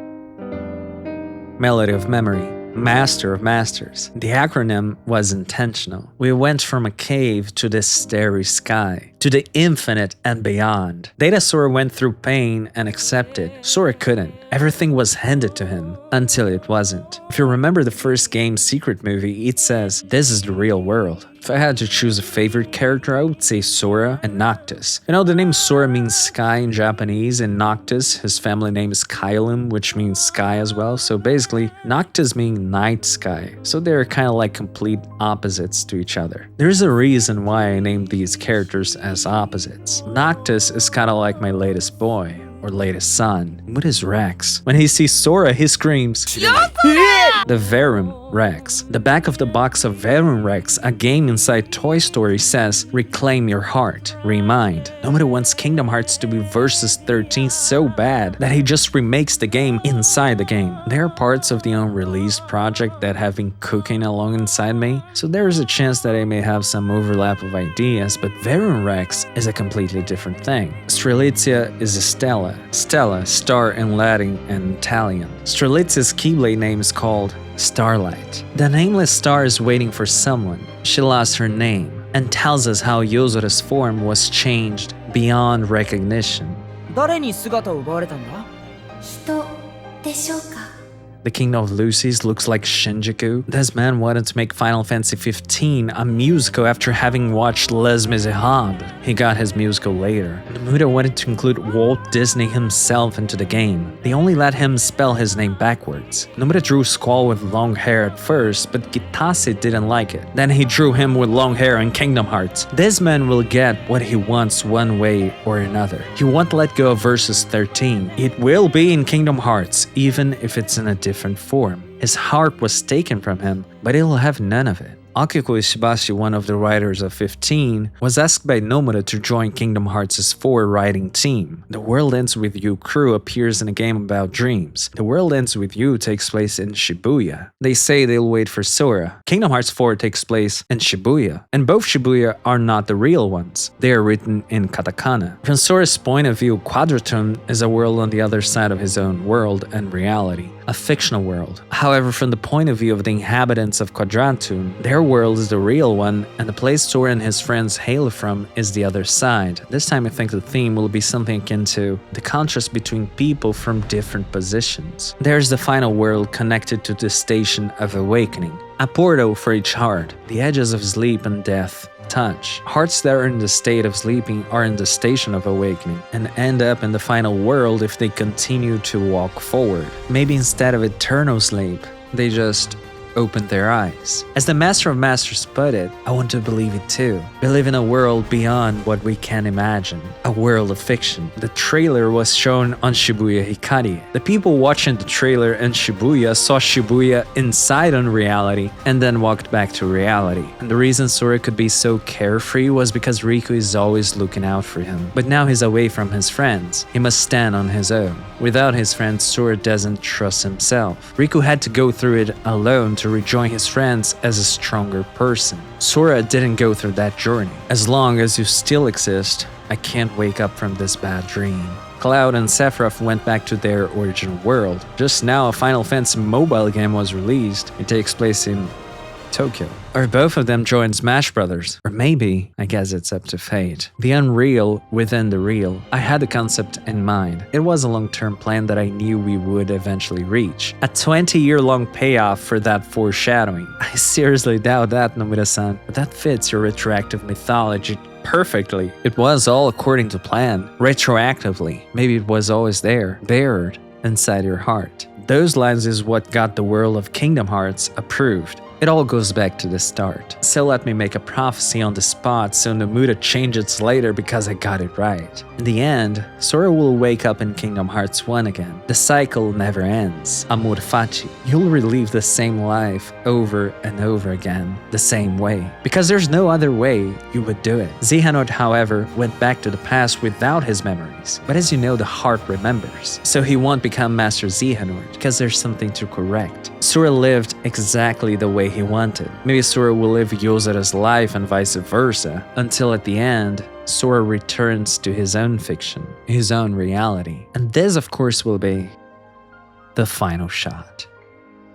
Melody of Memory, Master of Masters. The acronym was intentional. We went from a cave to the starry sky, to the infinite and beyond. Data Sora went through pain and accepted. Sora couldn't. Everything was handed to him, until it wasn't. If you remember the first game's secret movie, it says, "This is the real world." If I had to choose a favorite character, I would say Sora and Noctis. You know, the name Sora means sky in Japanese, and Noctis, his family name is Kylum, which means sky as well. So basically, Noctis means night sky. So they're kind of like complete opposites to each other. There's a reason why I named these characters as opposites. Noctis is kind of like my latest boy, or latest son. What is Rex? When he sees Sora, he screams, the Verum Rex. The back of the box of Verum Rex, a game inside Toy Story, says, "Reclaim your heart, remind." Nomura wants Kingdom Hearts to be Versus 13 so bad that he just remakes the game inside the game. There are parts of the unreleased project that have been cooking along inside me, so there is a chance that I may have some overlap of ideas, but Verum Rex is a completely different thing. Strelitzia is a Stella. Stella, star in Latin and Italian. Strelitzia's Keyblade name is called Starlight. The nameless star is waiting for someone. She lost her name and tells us how Yozora's form was changed beyond recognition. 誰に姿を奪われたんだ？人でしょうか？ The Kingdom of Lucy's looks like Shinjuku. This man wanted to make Final Fantasy XV a musical after having watched Les Miserables. He got his musical later. Nomura wanted to include Walt Disney himself into the game. They only let him spell his name backwards. Nomura drew Squall with long hair at first, but Kitase didn't like it. Then he drew him with long hair in Kingdom Hearts. This man will get what he wants one way or another. He won't let go of Versus 13. It will be in Kingdom Hearts, even if it's in a different form. His heart was taken from him, but he'll have none of it. Akiko Ishibashi, one of the writers of 15, was asked by Nomura to join Kingdom Hearts' 4 writing team. The World Ends With You crew appears in a game about dreams. The World Ends With You takes place in Shibuya. They say they'll wait for Sora. Kingdom Hearts 4 takes place in Shibuya, and both Shibuya are not the real ones. They are written in katakana. From Sora's point of view, Quadratune is a world on the other side of his own world and reality, a fictional world. However, from the point of view of the inhabitants of Quadratune, their world is the real one, and the place Sora and his friends hail from is the other side. This time I think the theme will be something akin to the contrast between people from different positions. There's the final world connected to the station of awakening, a portal for each heart. The edges of sleep and death touch. Hearts that are in the state of sleeping are in the station of awakening and end up in the final world if they continue to walk forward. Maybe instead of eternal sleep, they just opened their eyes. As the Master of Masters put it, I want to believe it too. We live in a world beyond what we can imagine. A world of fiction. The trailer was shown on Shibuya Hikari. The people watching the trailer in Shibuya saw Shibuya inside on reality and then walked back to reality. And the reason Sora could be so carefree was because Riku is always looking out for him. But now he's away from his friends. He must stand on his own. Without his friends, Sora doesn't trust himself. Riku had to go through it alone to rejoin his friends as a stronger person. Sora didn't go through that journey. As long as you still exist, I can't wake up from this bad dream. Cloud and Sephiroth went back to their original world. Just now, a Final Fantasy mobile game was released. It takes place in Tokyo. Or both of them joined Smash Brothers. Or maybe, I guess it's up to fate. The unreal within the real. I had the concept in mind. It was a long-term plan that I knew we would eventually reach. A 20-year-long payoff for that foreshadowing. I seriously doubt that, Nomura-san. But that fits your retroactive mythology perfectly. It was all according to plan. Retroactively. Maybe it was always there, buried inside your heart. Those lines is what got the world of Kingdom Hearts approved. It all goes back to the start. So let me make a prophecy on the spot so Nomura changes later because I got it right. In the end, Sora will wake up in Kingdom Hearts 1 again. The cycle never ends. Amor fati. You'll relive the same life over and over again, the same way. Because there's no other way you would do it. Xehanort, however, went back to the past without his memories. But as you know, the heart remembers. So he won't become Master Xehanort because there's something to correct. Sora lived exactly the way he wanted. Maybe Sora will live Yozura's life and vice versa, until at the end, Sora returns to his own fiction, his own reality. And this, of course, will be the final shot.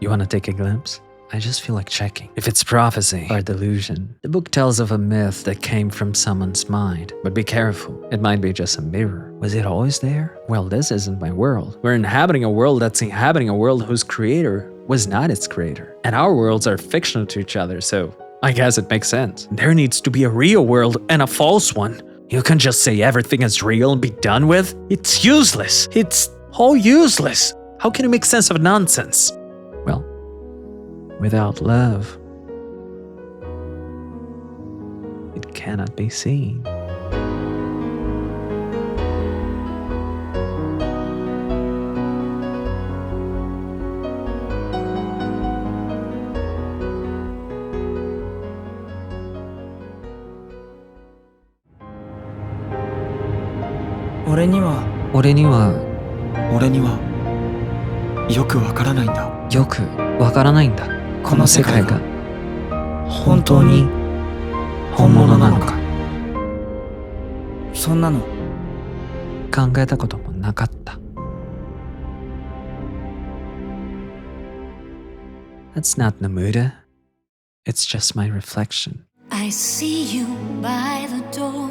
You wanna take a glimpse? I just feel like checking if it's prophecy or delusion. The book tells of a myth that came from someone's mind, but be careful, it might be just a mirror. Was it always there? Well, this isn't my world. We're inhabiting a world that's inhabiting a world whose creator was not its creator. And our worlds are fictional to each other, so I guess it makes sense. There needs to be a real world and a false one. You can just say everything is real and be done with. It's useless. It's all useless. How can you make sense of nonsense? Well, without love, it cannot be seen.俺にはよくわからないんだ。よくわからないんだ。この世界が本当に本物なのか。そんなの考えたこともなかった。That's not Nomura. It's just my reflection. I see you by the door,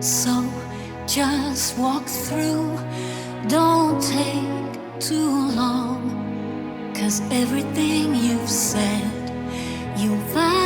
so just walk through. Don't take too long, 'cause everything you've said, you'll find